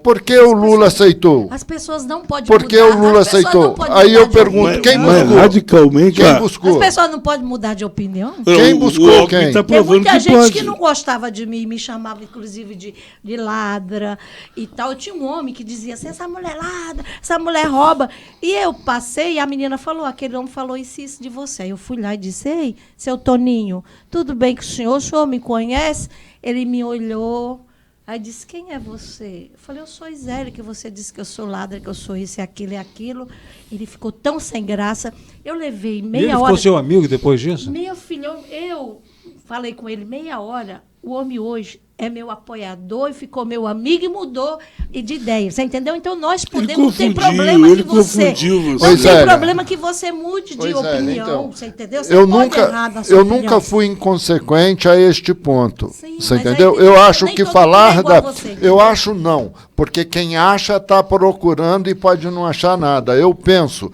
por que o Lula aceitou? As pessoas não podem mudar. Por que o Lula aceitou? Aí eu pergunto, quem buscou? Radicalmente. Quem buscou? As pessoas não podem mudar de opinião? Quem buscou quem? Tem muita gente que não gostava de mim, me chamava inclusive de ladra e tal. Eu tinha um homem que dizia assim, essa mulher ladra, essa mulher rouba. E eu passei e a menina falou, aquele homem falou isso de você. Aí eu fui lá e disse, ei, seu Toninho, tudo bem que o senhor me conhece? Ele me olhou. Aí disse, quem é você? Eu falei, eu sou Zélia, que você disse que eu sou ladra, que eu sou isso e aquilo. Ele ficou tão sem graça. Eu levei meia hora... Ele ficou seu amigo depois disso? Meu filho, eu falei com ele meia hora. O homem hoje é meu apoiador e ficou meu amigo e mudou de ideia. Você entendeu? Então nós podemos... Não tem problema que você... Não tem problema que você mude de opinião. Então, você entendeu? Você eu nunca fui inconsequente a este ponto. Sim, você entendeu? Eu acho que falar da... Eu acho não. Porque quem acha está procurando e pode não achar nada. Eu penso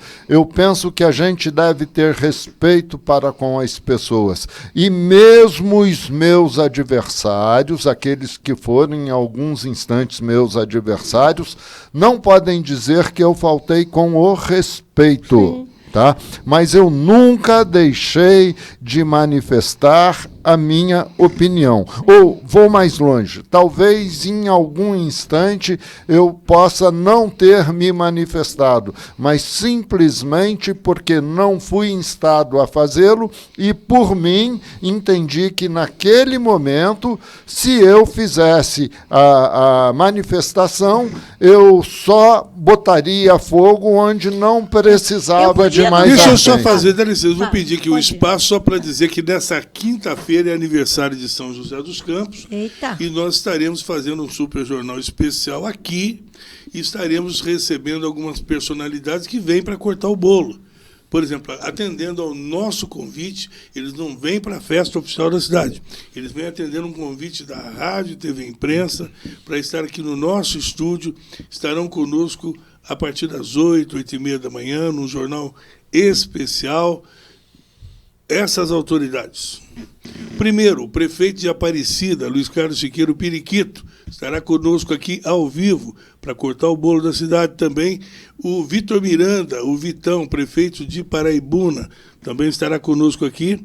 que a gente deve ter respeito para com as pessoas. E mesmo os meus adversários, aqueles que foram em alguns instantes meus adversários, não podem dizer que eu faltei com o respeito. Tá? Mas eu nunca deixei de manifestar a minha opinião. Ou vou mais longe, talvez em algum instante eu possa não ter me manifestado, mas simplesmente porque não fui instado a fazê-lo e, por mim, entendi que naquele momento, se eu fizesse a manifestação, eu só botaria fogo onde não precisava de mais Deixa eu ardente. só fazer, dá licença, vou pedir aqui o espaço só para dizer que nessa quinta-feira é aniversário de São José dos Campos. Eita. E nós estaremos fazendo um super jornal especial aqui e estaremos recebendo algumas personalidades que vêm para cortar o bolo. Por exemplo, atendendo ao nosso convite, eles não vêm para a festa oficial da cidade. Eles vêm atendendo um convite da Rádio, TV Imprensa, para estar aqui no nosso estúdio. Estarão conosco a partir das 8, 8h30 da manhã, num jornal especial. Essas autoridades. Primeiro, o prefeito de Aparecida, Luiz Carlos Siqueiro Periquito, estará conosco aqui ao vivo para cortar o bolo da cidade também. O Vitor Miranda, o Vitão, prefeito de Paraibuna, também estará conosco aqui.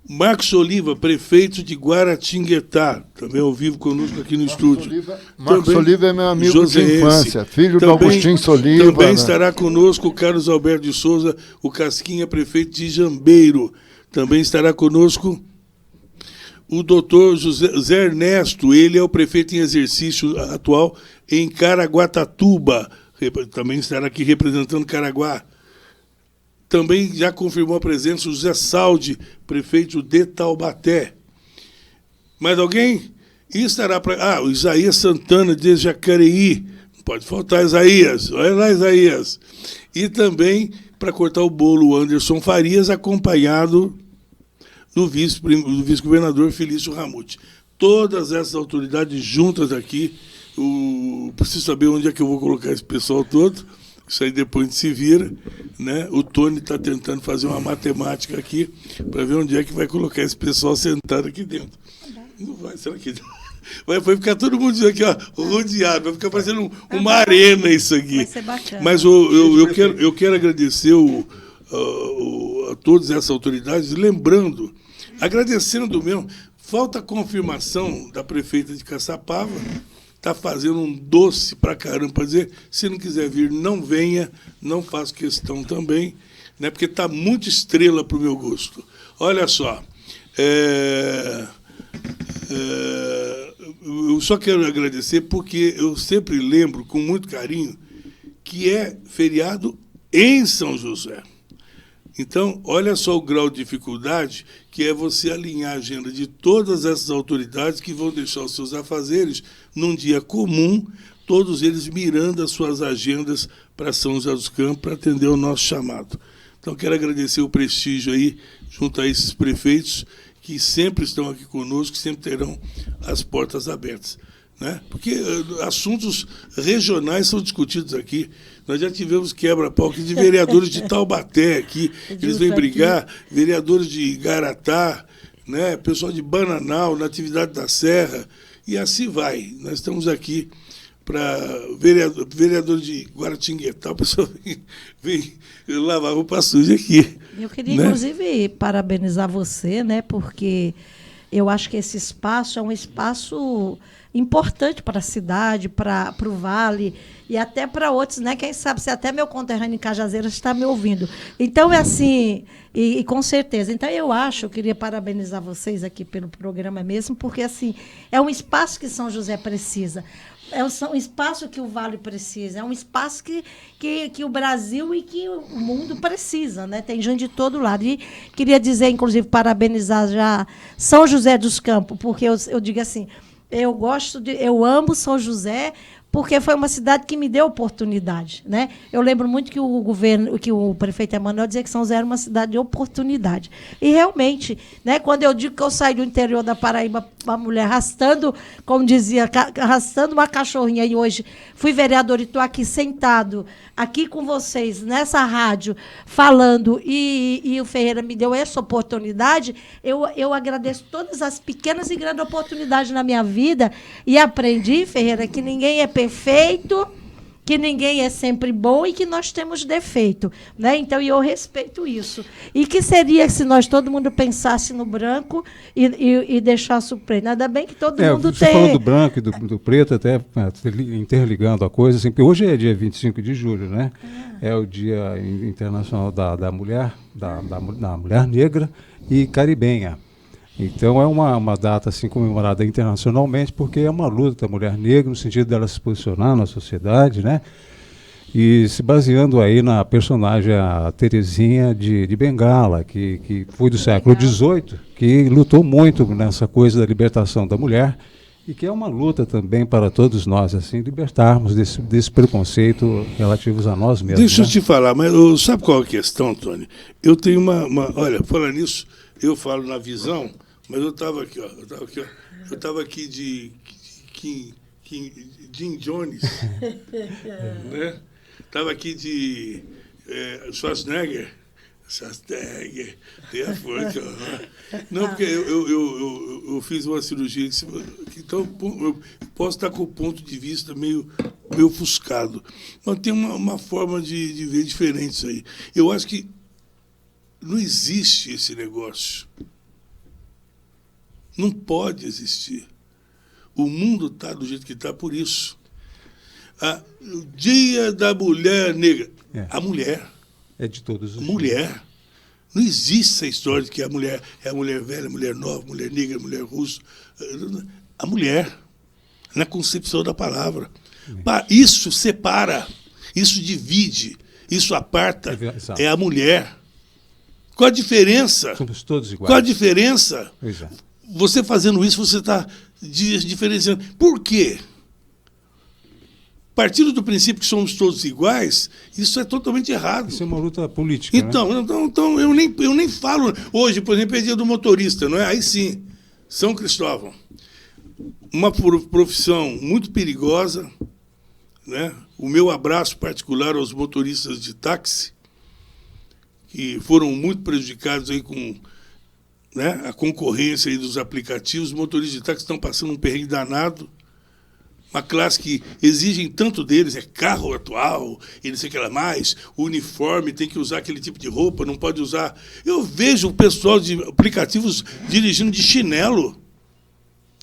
Marcos Oliva, prefeito de Guaratinguetá, também ao vivo conosco aqui no estúdio. Marcos Oliva é meu amigo de infância, filho do Agostinho Soliva. Também estará conosco o Carlos Alberto de Souza, o Casquinha, prefeito de Jambeiro. Também estará conosco o doutor Zé Ernesto, ele é o prefeito em exercício atual em Caraguatatuba. Também estará aqui representando Caraguá. Também já confirmou a presença o José Saldi, prefeito de Taubaté. Mais alguém? E estará para... o Isaías Santana, de Jacareí. Não pode faltar Isaías. Olha lá, Isaías. E também, para cortar o bolo, o Anderson Farias, acompanhado do vice-governador Felício Ramute. Todas essas autoridades juntas aqui. Preciso saber onde é que eu vou colocar esse pessoal todo. Isso aí depois a gente se vira, né? O Tony está tentando fazer uma matemática aqui para ver onde é que vai colocar esse pessoal sentado aqui dentro. Não vai, será que vai ficar todo mundo aqui, ó, rodeado, vai ficar parecendo uma arena isso aqui. Vai ser bacana. Mas eu quero agradecer a todas essas autoridades, lembrando, agradecendo mesmo, falta a confirmação da prefeita de Caçapava. Está fazendo um doce pra caramba, para dizer, se não quiser vir, não venha, não faço questão também, né, porque está muito estrela para o meu gosto. Olha só, eu só quero agradecer porque eu sempre lembro, com muito carinho, que é feriado em São José. Então, olha só o grau de dificuldade que é você alinhar a agenda de todas essas autoridades que vão deixar os seus afazeres num dia comum, todos eles mirando as suas agendas para São José dos Campos para atender o nosso chamado. Então, quero agradecer o prestígio aí, junto a esses prefeitos que sempre estão aqui conosco, que sempre terão as portas abertas, né? Porque assuntos regionais são discutidos aqui. Nós já tivemos quebra-pau de vereadores de Taubaté aqui, eles vêm brigar, vereadores de Igaratá, né? Pessoal de Bananal, Natividade da Serra, e assim vai. Nós estamos aqui para vereador de Guaratinguetá, o pessoal vem lavar roupa suja aqui. Eu queria, né? Inclusive, parabenizar você, né? Porque eu acho que esse espaço é um espaço importante para a cidade, para o Vale e até para outros, né? Quem sabe se até meu conterrâneo em Cajazeiras está me ouvindo. Então, é assim, e com certeza. Então, eu queria parabenizar vocês aqui pelo programa mesmo, porque assim, é um espaço que São José precisa. É um espaço que o Vale precisa, é um espaço que o Brasil e que o mundo precisa, né? Tem gente de todo lado. E queria dizer, inclusive, parabenizar já São José dos Campos, porque eu digo assim, eu amo São José porque foi uma cidade que me deu oportunidade, né? Eu lembro muito que o prefeito Emanuel dizia que São José era uma cidade de oportunidade. E realmente, né, quando eu digo que eu saí do interior da Paraíba, uma mulher arrastando, como dizia, arrastando uma cachorrinha, e hoje fui vereador e estou aqui sentado, aqui com vocês, nessa rádio, falando, e o Ferreira me deu essa oportunidade, eu agradeço todas as pequenas e grandes oportunidades na minha vida, e aprendi, Ferreira, que ninguém é perfeito, que ninguém é sempre bom e que nós temos defeito, né? Então, eu respeito isso. E que seria se nós, todo mundo, pensasse no branco e deixasse o preto? Ainda bem que todo mundo você tem... falou do branco e do preto, até interligando a coisa, assim, porque hoje é dia 25 de julho, né? É o Dia Internacional da Mulher, da Mulher Negra e Caribenha. Então é uma data assim comemorada internacionalmente, porque é uma luta da mulher negra no sentido dela se posicionar na sociedade, né? E se baseando aí na personagem a Terezinha de Bengala, que foi do século XVIII, que lutou muito nessa coisa da libertação da mulher e que é uma luta também para todos nós, assim, libertarmos desse preconceito relativos a nós mesmos. Deixa eu te falar, mas sabe qual é a questão, Tony? Eu tenho olha, falando nisso, eu falo na visão. Mas eu estava aqui, ó. Eu estava aqui de Jim Jones, né? Estava aqui de Schwarzenegger, tem a força. Não, porque eu fiz uma cirurgia, então eu posso estar com o ponto de vista meio ofuscado. Mas tem uma forma de ver diferente isso aí. Eu acho que não existe esse negócio. Não pode existir. O mundo está do jeito que está por isso. O Dia da Mulher Negra. A mulher. É de todos os mulher. Dias. Não existe essa história de que a mulher é a mulher velha, a mulher nova, a mulher negra, a mulher russa. A mulher. Na concepção da palavra. Isso separa. Isso divide. Isso aparta. É a mulher. Qual a diferença? Somos todos iguais. Qual a diferença? Exato. Você fazendo isso, você está diferenciando. Por quê? Partindo do princípio que somos todos iguais, isso é totalmente errado. Isso é uma luta política. Então, né? então eu nem falo. Hoje, por exemplo, é dia do motorista, não é? Aí sim, São Cristóvão. Uma profissão muito perigosa, né? O meu abraço particular aos motoristas de táxi, que foram muito prejudicados aí com... né, a concorrência aí dos aplicativos. Os motoristas de táxi estão passando um perrengue danado. Uma classe que exigem tanto deles, é carro atual, e não sei o que lá mais, uniforme, tem que usar aquele tipo de roupa, não pode usar... Eu vejo o pessoal de aplicativos dirigindo de chinelo,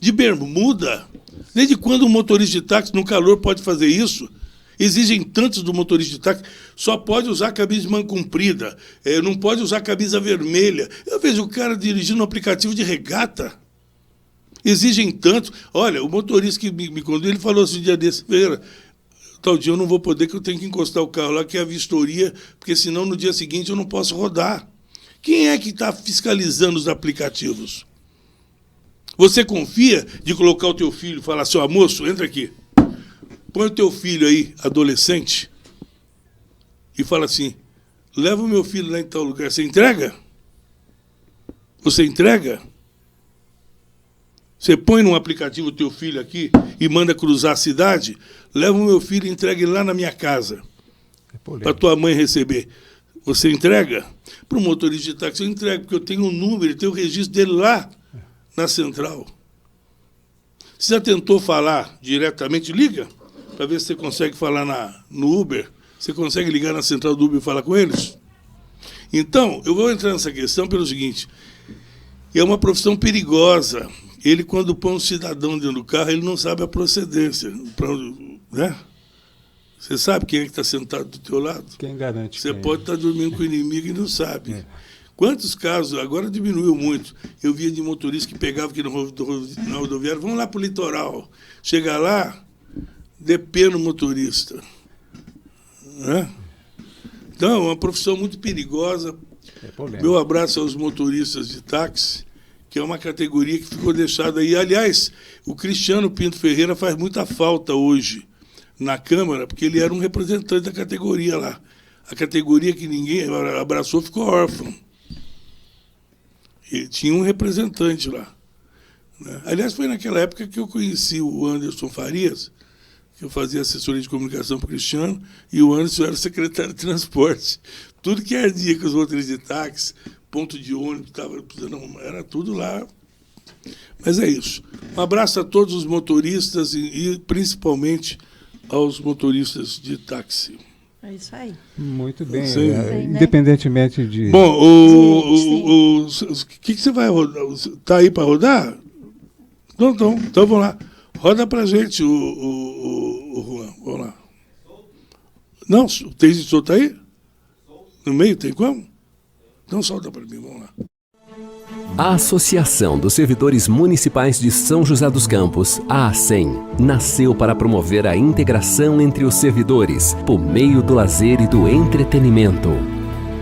de bermuda. Desde quando um motorista de táxi no calor pode fazer isso? Exigem tantos do motorista de táxi, só pode usar camisa de manga comprida, não pode usar camisa vermelha. Eu vejo o cara dirigindo um aplicativo de regata. Exigem tanto. Olha, o motorista que me conduziu, ele falou assim um dia desse, Ferreira, tal dia eu não vou poder, que eu tenho que encostar o carro lá, que é a vistoria, porque senão no dia seguinte eu não posso rodar. Quem é que está fiscalizando os aplicativos? Você confia de colocar o teu filho e falar assim, ó, moço, entra aqui. Põe o teu filho aí, adolescente, e fala assim, leva o meu filho lá em tal lugar. Você entrega? Você entrega? Você põe num aplicativo o teu filho aqui e manda cruzar a cidade, leva o meu filho e entrega ele lá na minha casa, para tua mãe receber. Você entrega? Para o motorista de táxi eu entrego, porque eu tenho um número, eu tenho o registro dele lá na central. Você já tentou falar diretamente? Liga, para ver se você consegue falar no Uber. Você consegue ligar na central do Uber e falar com eles? Então, eu vou entrar nessa questão pelo seguinte, é uma profissão perigosa. Ele, quando põe um cidadão dentro do carro, ele não sabe a procedência. Né? Você sabe quem é que está sentado do teu lado? Quem garante? Você pode estar dormindo com o inimigo e não sabe. Quantos casos, agora diminuiu muito, eu via de motorista que pegava aqui na rodoviária, vamos lá para o litoral. Chega lá, depena o motorista. Né? Então, é uma profissão muito perigosa. Meu abraço aos motoristas de táxi, que é uma categoria que ficou deixada aí. Aliás, o Cristiano Pinto Ferreira faz muita falta hoje na Câmara, porque ele era um representante da categoria lá. A categoria que ninguém abraçou ficou órfão. E tinha um representante lá. Né? Aliás, foi naquela época que eu conheci o Anderson Farias, que eu fazia assessoria de comunicação para o Cristiano, e o Anderson era secretário de transporte. Tudo que ardia com os motoristas de táxi, ponto de ônibus, era tudo lá. Mas é isso. Um abraço a todos os motoristas e principalmente aos motoristas de táxi. É isso aí. Muito bem. Né? Independentemente de... Bom, o que você vai rodar? Está aí para rodar? Então vamos lá. Roda para a gente, o Juan. Vamos lá. Não, tem de soltar aí? No meio, tem como? Então solta para mim, vamos lá. A Associação dos Servidores Municipais de São José dos Campos, a ASSEM, nasceu para promover a integração entre os servidores por meio do lazer e do entretenimento.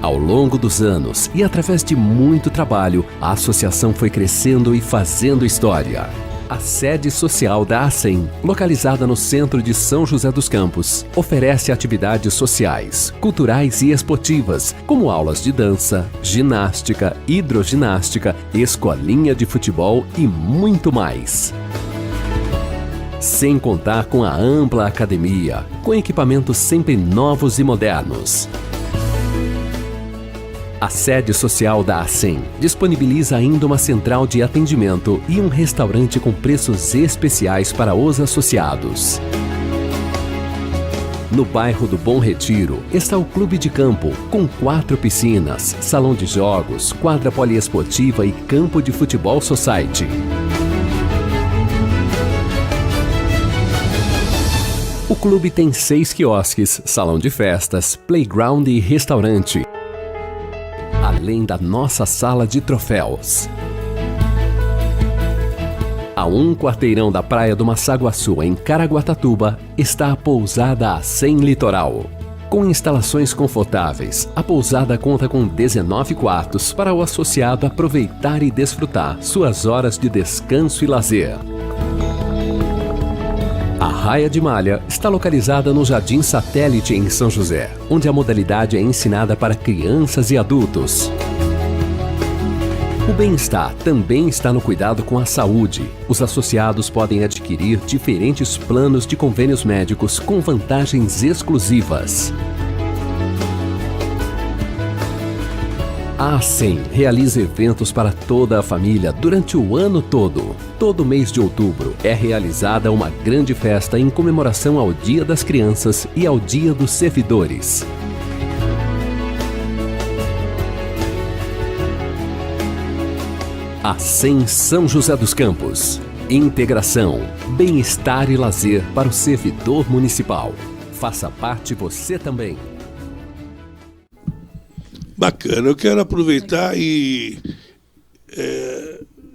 Ao longo dos anos e através de muito trabalho, a associação foi crescendo e fazendo história. A sede social da ASSEM, localizada no centro de São José dos Campos, oferece atividades sociais, culturais e esportivas, como aulas de dança, ginástica, hidroginástica, escolinha de futebol e muito mais. Sem contar com a ampla academia, com equipamentos sempre novos e modernos. A sede social da ASSEM disponibiliza ainda uma central de atendimento e um restaurante com preços especiais para os associados. No bairro do Bom Retiro está o Clube de Campo, com 4 piscinas, salão de jogos, quadra poliesportiva e campo de futebol society. O clube tem 6 quiosques, salão de festas, playground e restaurante, além da nossa sala de troféus. A 1 quarteirão da praia do Massaguaçu, em Caraguatatuba, está a pousada ASSEM Litoral. Com instalações confortáveis, a pousada conta com 19 quartos para o associado aproveitar e desfrutar suas horas de descanso e lazer. A Raia de Malha está localizada no Jardim Satélite, em São José, onde a modalidade é ensinada para crianças e adultos. O bem-estar também está no cuidado com a saúde. Os associados podem adquirir diferentes planos de convênios médicos com vantagens exclusivas. A ASSEM realiza eventos para toda a família durante o ano todo. Todo mês de outubro é realizada uma grande festa em comemoração ao Dia das Crianças e ao Dia dos Servidores. ASSEM São José dos Campos. Integração, bem-estar e lazer para o servidor municipal. Faça parte você também. Bacana, eu quero aproveitar e,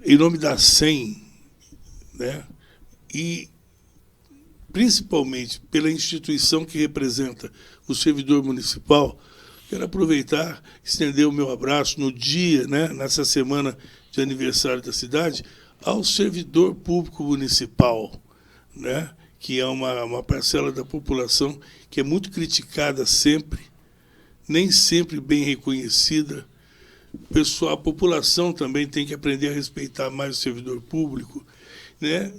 em nome da ASSEM, né, e principalmente pela instituição que representa o servidor municipal, quero aproveitar e estender o meu abraço no dia, né, nessa semana de aniversário da cidade, ao servidor público municipal, né, que é uma parcela da população que é muito criticada sempre, nem sempre bem reconhecida. A população também tem que aprender a respeitar mais o servidor público, né?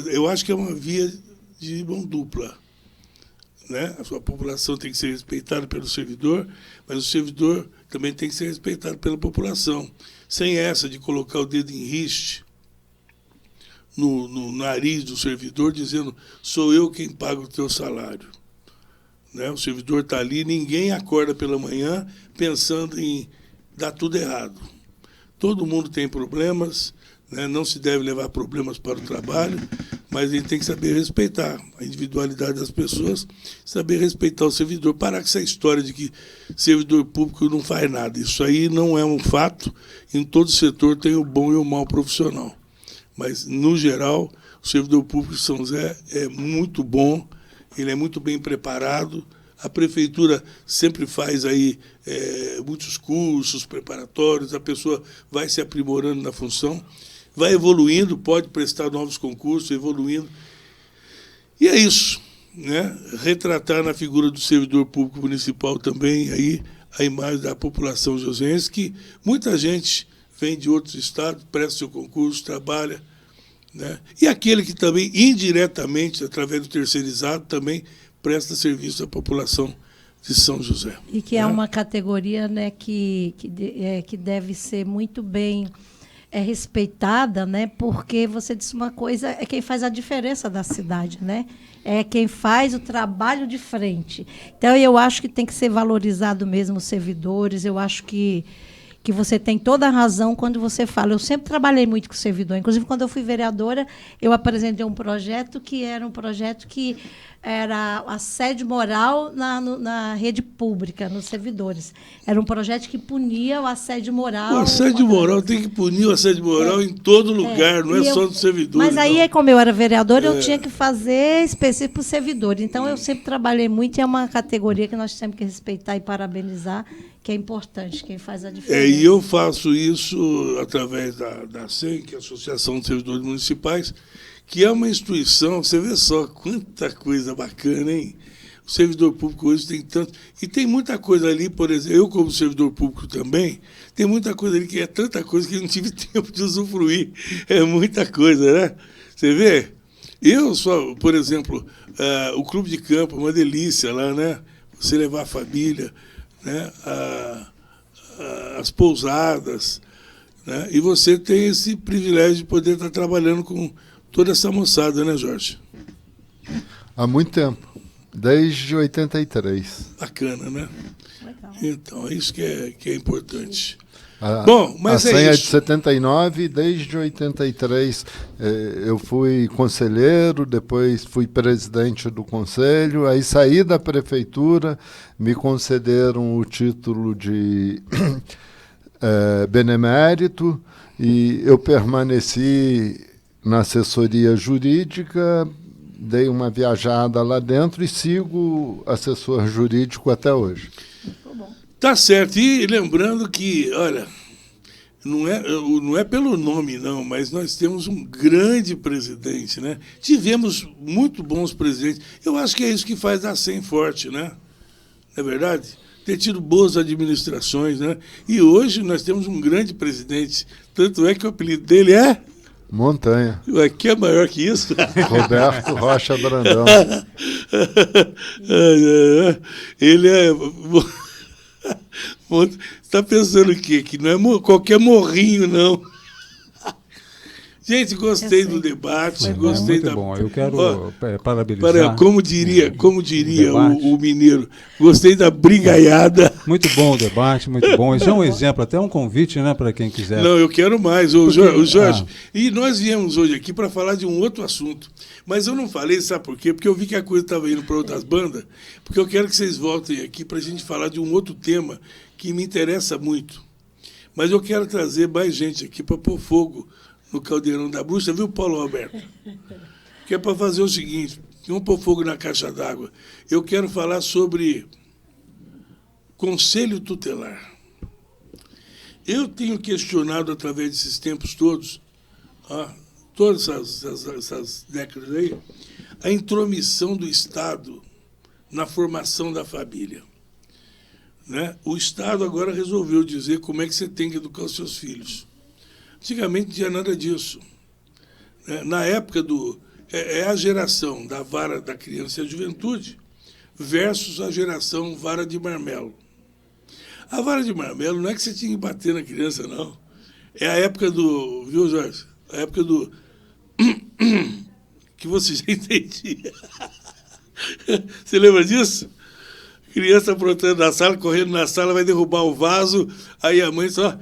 Eu acho que é uma via de mão dupla, né? A sua população tem que ser respeitada pelo servidor, mas o servidor também tem que ser respeitado pela população, sem essa de colocar o dedo em riste no nariz do servidor, dizendo: sou eu quem paga o teu salário. Né? O servidor está ali, ninguém acorda pela manhã pensando em dar tudo errado. Todo mundo tem problemas, né? Não se deve levar problemas para o trabalho, mas a gente tem que saber respeitar a individualidade das pessoas, saber respeitar o servidor, parar com essa história de que servidor público não faz nada. Isso aí não é um fato, em todo setor tem o bom e o mau profissional. Mas, no geral, o servidor público de São José é muito bom, ele é muito bem preparado. A prefeitura sempre faz aí muitos cursos preparatórios, a pessoa vai se aprimorando na função, vai evoluindo, pode prestar novos concursos, evoluindo. E é isso, né? Retratar na figura do servidor público municipal também aí a imagem da população joseense, que muita gente vem de outros estados, presta seu concurso, trabalha, né? E aquele que também, indiretamente, através do terceirizado, também presta serviço à população de São José. E que é uma categoria, né, que deve ser muito bem respeitada, né, porque você disse uma coisa, é quem faz a diferença da cidade, né? É quem faz o trabalho de frente. Então, eu acho que tem que ser valorizado mesmo os servidores, eu acho que você tem toda a razão quando você fala. Eu sempre trabalhei muito com servidor. Inclusive, quando eu fui vereadora, eu apresentei um projeto que era assédio moral na rede pública, nos servidores. Era um projeto que punia o assédio moral. O assédio moral tem que punir o assédio moral em todo lugar, não é só do servidor. Mas aí, como eu era vereadora, eu tinha que fazer específico para o servidor. Então, eu sempre trabalhei muito e é uma categoria que nós temos que respeitar e parabenizar, que é importante, quem faz a diferença. E eu faço isso através da ASEM, que é a Associação de Servidores Municipais, que é uma instituição, você vê só quanta coisa bacana, hein? O servidor público hoje tem tanto... E tem muita coisa ali, por exemplo, eu como servidor público também, tem muita coisa ali que é tanta coisa que eu não tive tempo de usufruir. É muita coisa, né? Você vê? Eu só, por exemplo, o clube de campo, uma delícia lá, né? Você levar a família, né? As pousadas, né? E você tem esse privilégio de poder estar trabalhando com toda essa moçada, né, Jorge? Há muito tempo, desde 83. Bacana, né? Legal. Então, é isso que é importante. Bom, mas a senha é de 79, desde 83 eu fui conselheiro, depois fui presidente do conselho, aí saí da prefeitura, me concederam o título de benemérito e eu permaneci na assessoria jurídica, dei uma viajada lá dentro e sigo assessor jurídico até hoje. Tá certo. E lembrando que, olha, não é pelo nome, não, mas nós temos um grande presidente, né? Tivemos muito bons presidentes. Eu acho que é isso que faz a ASEM forte, né? Não é verdade? Ter tido boas administrações, né? E hoje nós temos um grande presidente. Tanto é que o apelido dele é... Montanha. Que é maior que isso? Roberto Rocha Brandão. Ele é... Você está pensando o quê? Que não é qualquer morrinho, não. Gente, gostei do debate, gostei muito bom. Eu quero parabenizar. Como diria o mineiro, gostei da brigaiada. Muito bom o debate, muito bom. Isso é um exemplo, até um convite, né, para quem quiser. Não, eu quero mais, o Jorge. E nós viemos hoje aqui para falar de um outro assunto. Mas eu não falei, sabe por quê? Porque eu vi que a coisa estava indo para outras bandas, porque eu quero que vocês voltem aqui para a gente falar de um outro tema que me interessa muito. Mas eu quero trazer mais gente aqui para pôr fogo no caldeirão da bruxa, viu, Paulo Roberto? Que é para fazer o seguinte, vamos pôr fogo na caixa d'água. Eu quero falar sobre conselho tutelar. Eu tenho questionado, através desses tempos todos, todas essas décadas aí, a intromissão do Estado na formação da família. Né? O Estado agora resolveu dizer como é que você tem que educar os seus filhos. Antigamente não tinha nada disso. Na época é a geração da vara da criança e a juventude versus a geração vara de marmelo. A vara de marmelo não é que você tinha que bater na criança, não. É a época do... Viu, Jorge? A época do... que você já entendia. Você lembra disso? Criança aprontando na sala, correndo na sala, vai derrubar o vaso, aí a mãe só...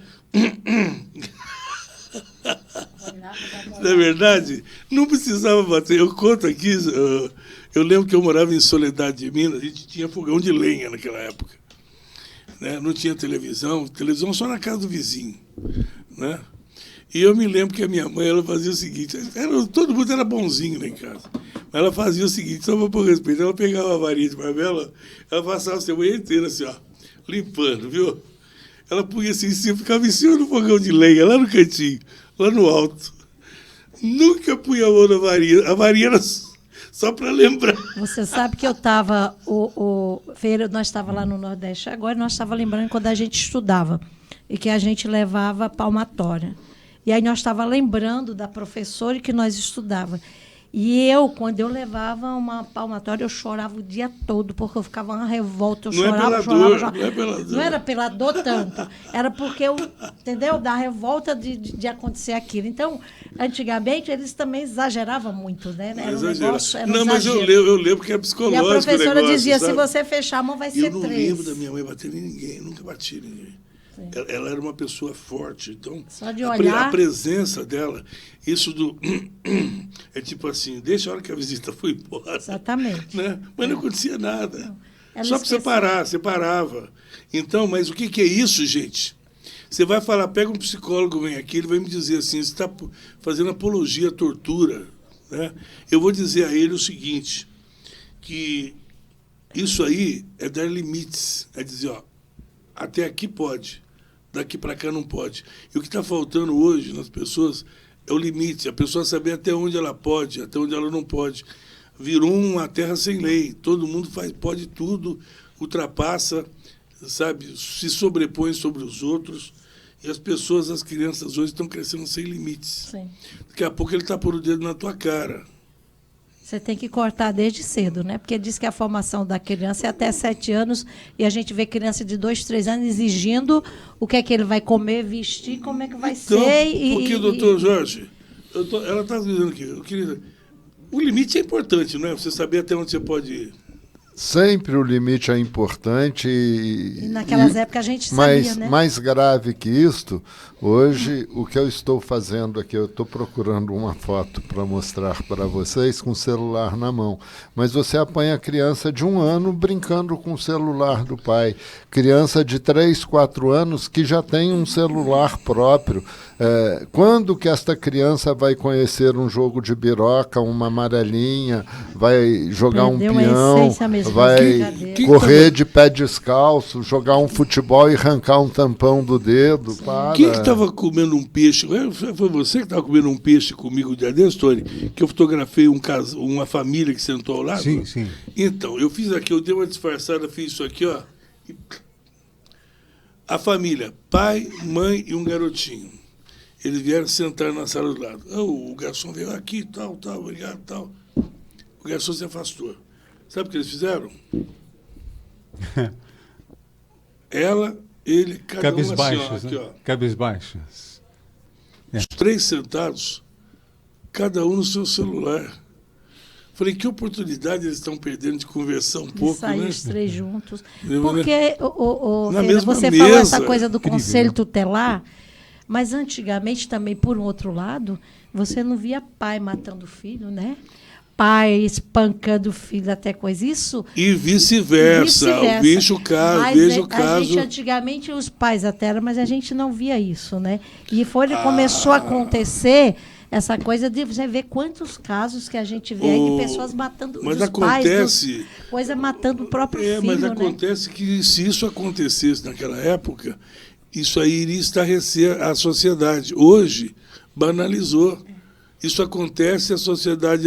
Não é verdade? Não precisava bater. Eu conto aqui, eu lembro que eu morava em Soledade de Minas, a gente tinha fogão de lenha naquela época. Né? Não tinha televisão só na casa do vizinho. Né? E eu me lembro que a minha mãe ela fazia o seguinte, todo mundo era bonzinho lá em casa, mas ela fazia o seguinte, só para pôr respeito, ela pegava a varinha de marmelo, ela passava a semana inteira assim, ó, limpando, viu? Ela punha assim em cima, ficava em cima do fogão de lenha, lá no cantinho, lá no alto. Nunca punha a mão na varinha. A varinha era Só para lembrar. Você sabe que eu estava, nós estávamos lá no Nordeste agora, nós estávamos lembrando quando a gente estudava e que a gente levava palmatória. E aí nós estávamos lembrando da professora que nós estudava. E quando eu levava uma palmatória, eu chorava o dia todo, porque eu ficava uma revolta, eu chorava. Não era pela dor tanto, era porque entendeu? Da revolta de acontecer aquilo. Então, antigamente, eles também exageravam muito, né? Era um negócio, era não, mas eu lembro que era psicológico. E a professora dizia, sabe? Se você fechar a mão, vai ser 3. Eu não lembro da minha mãe batendo em ninguém, nunca bati em ninguém. Ela era uma pessoa forte, então só de olhar... a presença dela, isso é tipo assim, deixa a hora que a visita foi embora. Exatamente. Né? Mas não acontecia nada. Só para separava. Então, mas o que é isso, gente? Você vai falar, pega um psicólogo, vem aqui, ele vai me dizer assim, você está fazendo apologia à tortura. Né? Eu vou dizer a ele o seguinte, que isso aí é dar limites, é dizer, ó, até aqui pode, daqui para cá não pode. E o que está faltando hoje nas pessoas é o limite, a pessoa saber até onde ela pode, até onde ela não pode. Virou uma terra sem lei, todo mundo pode tudo, ultrapassa, sabe, se sobrepõe sobre os outros, e as pessoas, as crianças hoje estão crescendo sem limites. Sim. Daqui a pouco ele está pondo o dedo na tua cara. Você tem que cortar desde cedo, né? Porque diz que a formação da criança é até 7 anos e a gente vê criança de 2, 3 anos exigindo o que é que ele vai comer, vestir, como é que vai ser. Porque, doutor Jorge, ela está dizendo aqui, o limite é importante, não é? Você saber até onde você pode ir. Sempre o limite é importante. E naquelas épocas a gente sabia, né? Mais grave que isto, hoje o que eu estou fazendo aqui, eu estou procurando uma foto para mostrar para vocês com o celular na mão. Mas você apanha a criança de 1 ano brincando com o celular do pai. Criança de 3, 4 anos que já tem um celular próprio. Quando que esta criança vai conhecer um jogo de biroca, uma amarelinha, vai jogar um peão, vai correr de pé descalço, jogar um futebol e arrancar um tampão do dedo? Quem que estava comendo um peixe? Foi você que estava comendo um peixe comigo o dia desse, Tony? Que eu fotografei uma família que sentou ao lado? Sim, sim. Então, eu fiz aqui, eu dei uma disfarçada, fiz isso aqui, ó. A família, pai, mãe e um garotinho. Eles vieram sentar na sala do lado. O garçom veio aqui, tal, obrigado, tal. O garçom se afastou. Sabe o que eles fizeram? Ela, ele, cada um assim, ó, aqui, ó. Cabisbaixos. Os 3 sentados, cada um no seu celular. Falei, que oportunidade eles estão perdendo de conversar um pouco, sair né? os 3 juntos. Porque, você mesa. Falou essa coisa do conselho tutelar, mas antigamente também, por um outro lado, você não via pai matando filho, né? Pai espancando filho, até coisa. Isso. E vice-versa. Vejo o caso. A gente, antigamente, os pais até eram, mas a gente não via isso, né? E começou a acontecer essa coisa de você ver quantos casos que a gente vê aí de pessoas matando os pais, coisa matando o próprio filho. Mas acontece que se isso acontecesse naquela época, isso aí iria estarrecer a sociedade. Hoje, banalizou. Isso acontece, a sociedade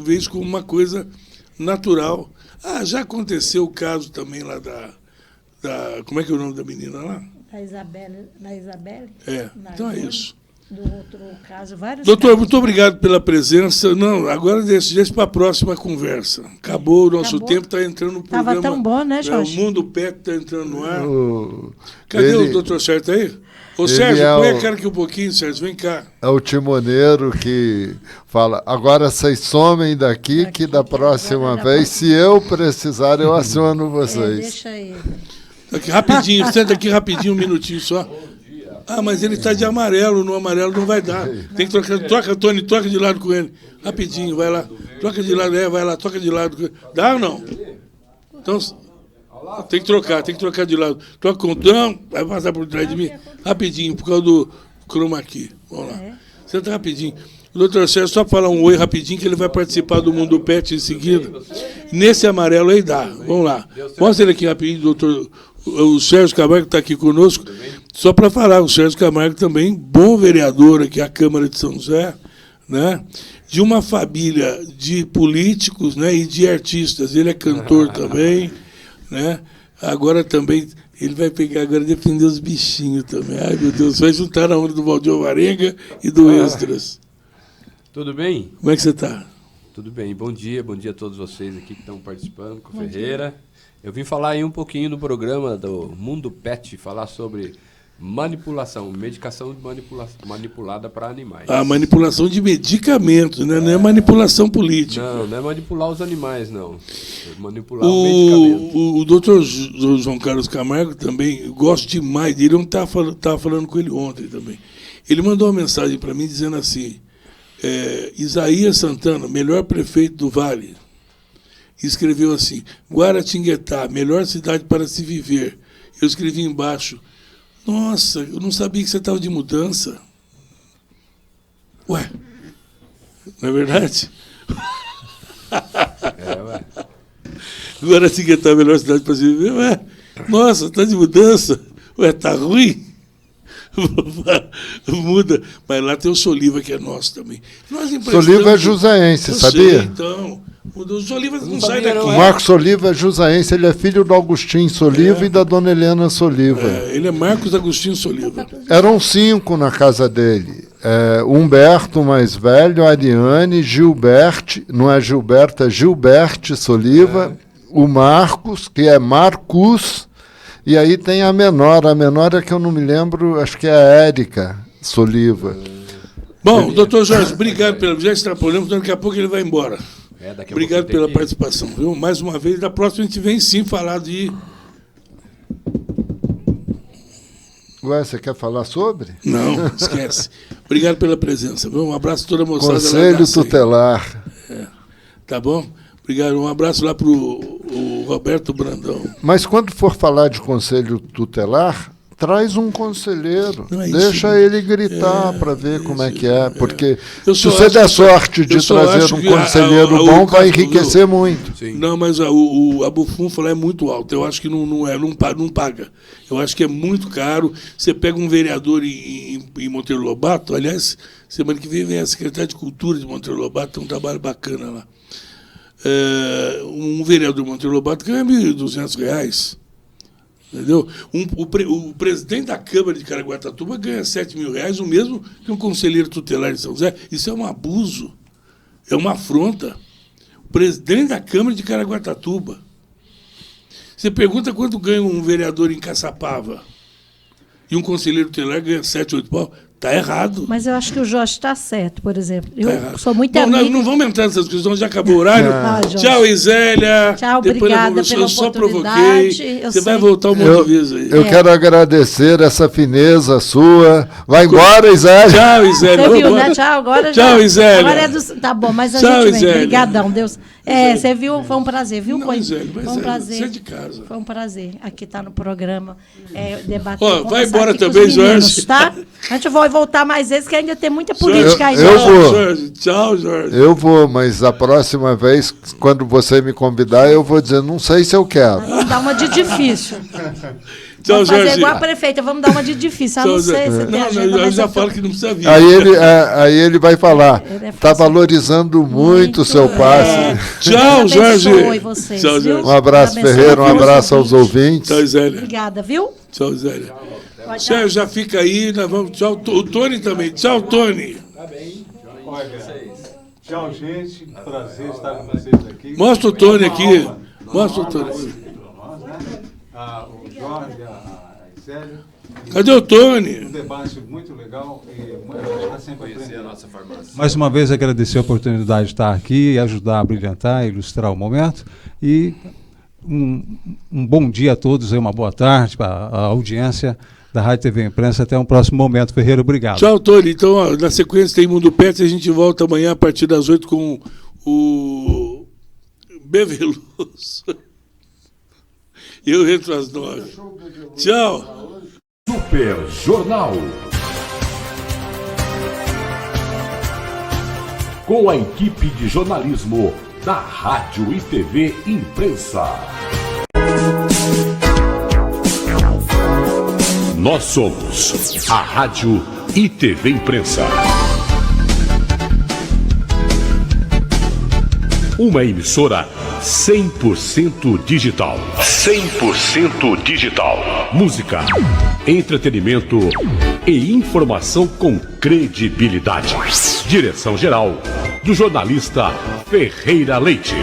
vê isso como uma coisa natural. Já aconteceu o caso também lá como é que é o nome da menina lá? Da Isabelle. Então é isso. Do outro caso, vários Doutor, casos. muito obrigado pela presença. Não, agora deixa para a próxima conversa. Acabou o nosso tempo, está entrando no programa. Estava tão bom, né, Jorge? O Mundo Pet está entrando no ar. Cadê o doutor Sérgio aí? Ô, Sérgio, põe a cara aqui um pouquinho, Sérgio, vem cá. É o timoneiro que fala, agora vocês somem daqui que da próxima vez, se eu precisar, eu aciono vocês. Deixa ele. Aqui, rapidinho, senta aqui rapidinho, um minutinho só. Mas ele está de amarelo, no amarelo não vai dar. Tem que troca, Tony, troca de lado com ele. Rapidinho, vai lá. Troca de lado, vai lá, troca de lado. Dá ou não? Então, tem que trocar de lado. Troca com o Tom, vai passar por trás de mim. Rapidinho, por causa do chroma aqui. Vamos lá. Senta rapidinho. Doutor Sérgio, só falar um oi rapidinho, que ele vai participar do Mundo Pet em seguida. Nesse amarelo aí dá. Vamos lá. Mostra ele aqui rapidinho, doutor. O Sérgio Camargo está aqui conosco. Só para falar, o Sérgio Camargo também, bom vereador aqui à Câmara de São José, né? De uma família de políticos, né? E de artistas. Ele é cantor também, né? Agora também ele vai pegar agora defender os bichinhos também. Ai, meu Deus, vai juntar na onda do Valdir Alvarenga e do Extras. Tudo bem? Como é que você está? Tudo bem, bom dia a todos vocês aqui que estão participando com o Ferreira. Eu vim falar aí um pouquinho no programa do Mundo Pet, falar sobre manipulação, medicação manipulada para animais. A manipulação de medicamentos, né? Não é manipulação política. Não é manipular os animais, não. É manipular o medicamento. O doutor João Carlos Camargo também, eu gosto demais dele, eu estava falando com ele ontem também. Ele mandou uma mensagem para mim dizendo assim, Isaías Santana, melhor prefeito do Vale, escreveu assim, Guaratinguetá, melhor cidade para se viver. Eu escrevi embaixo, nossa, eu não sabia que você estava de mudança. Ué, não é verdade? Ué. Guaratinguetá, a melhor cidade para se viver. Ué, nossa, está de mudança. Ué, está ruim? Muda. Mas lá tem o Soliva, que é nosso também. Soliva é jusaense, sabia? Sei, então. O Soliva não sai daqui. O Marcos Soliva é jusaense, ele é filho do Agostinho Soliva e da dona Helena Soliva. Ele é Marcos Agostinho Soliva. Eram 5 na casa dele. Humberto, mais velho, Ariane, Gilberte, não é Gilberto, é Gilberte Soliva, o Marcos, que é Marcus, e aí tem a menor é que eu não me lembro, acho que é a Érica Soliva. Bom, doutor Jorge, obrigado pelo... Já extrapolamos, daqui a pouco ele vai embora. Obrigado pela participação, viu? Mais uma vez, da próxima a gente vem sim falar de... Ué, você quer falar sobre? Não, esquece. Obrigado pela presença, viu? Um abraço a toda a moçada. Conselho Tutelar. Tá bom? Obrigado. Um abraço lá para o Roberto Brandão. Mas quando for falar de Conselho Tutelar, traz um conselheiro, deixa ele gritar para ver como é que é, porque se você der sorte de trazer um conselheiro bom, vai enriquecer muito. Sim. Não, mas a bufunfa lá é muito alta, eu acho que não paga. Eu acho que é muito caro. Você pega um vereador em Monteiro Lobato, aliás, semana que vem a secretária de Cultura de Monteiro Lobato, tem um trabalho bacana lá. Um vereador de Monteiro Lobato ganha R$ 1.200. Entendeu? O presidente da Câmara de Caraguatatuba ganha R$ 7.000, o mesmo que um conselheiro tutelar de São José. Isso é um abuso, é uma afronta. O presidente da Câmara de Caraguatatuba. Você pergunta quanto ganha um vereador em Caçapava e um conselheiro tutelar ganha 7, 8 pau. Está errado. Mas eu acho que o Jorge está certo, por exemplo. Eu sou muito amiga... Não vamos entrar nessas questões, já acabou o horário. Tchau, Isélia. Tchau, obrigada pela só provoquei. Você vai voltar um monte de vezes aí. Eu quero agradecer essa fineza sua. Vai embora, Isélia. Tchau, Isélia. Você viu, né? Tchau, agora já. Tchau, Isélia. Agora é do... Tá bom, mas a gente vem. Obrigadão, Deus. Você viu, foi um prazer, viu? Não, Isélia, foi um prazer. Você é de casa. Foi um prazer aqui estar no programa, debater. Vai embora também, Jorge. Tá? A gente vai voltar mais vezes, que ainda tem muita política aí. Eu vou. Jorge. Tchau, Jorge. Eu vou, mas a próxima vez, quando você me convidar, eu vou dizer, não sei se eu quero. Vamos dar uma de difícil. Tchau, vamos fazer Jorge. igual a prefeita, vamos dar uma de difícil. Não sei se tem agenda, eu já falo que não precisa vir. Aí ele vai falar, está valorizando muito o seu passe. Tchau, Jorge. Vocês, tchau, Jorge. Um abraço, Ferreira, um abraço aos ouvintes. Tchau, Zélia. Obrigada, viu? Tchau, Zélia. Já fica aí, nós vamos. Tchau, o Tony também. Tchau, Tony. Tá bem. Tchau, gente. Prazer estar com vocês aqui. Mostra o Tony aqui. Mostra o Tony. O Jorge, a Isélia. Cadê o Tony? Um debate muito legal e está sempre conhecer a nossa farmácia. Mais uma vez agradecer a oportunidade de estar aqui e ajudar a brilhantar, ilustrar o momento. E um bom dia a todos, uma boa tarde para a audiência da Rádio TV Imprensa. Até um próximo momento, Ferreira. Obrigado. Tchau, Tony. Então, na sequência tem Mundo Pet e a gente volta amanhã a partir das 8 com o Beveloso. Eu entro às 9. Tchau. Super Jornal. Com a equipe de jornalismo da Rádio e TV Imprensa. Nós somos a Rádio e TV Imprensa. Uma emissora 100% digital. 100% digital. Música, entretenimento e informação com credibilidade. Direção-geral do jornalista Ferreira Leite.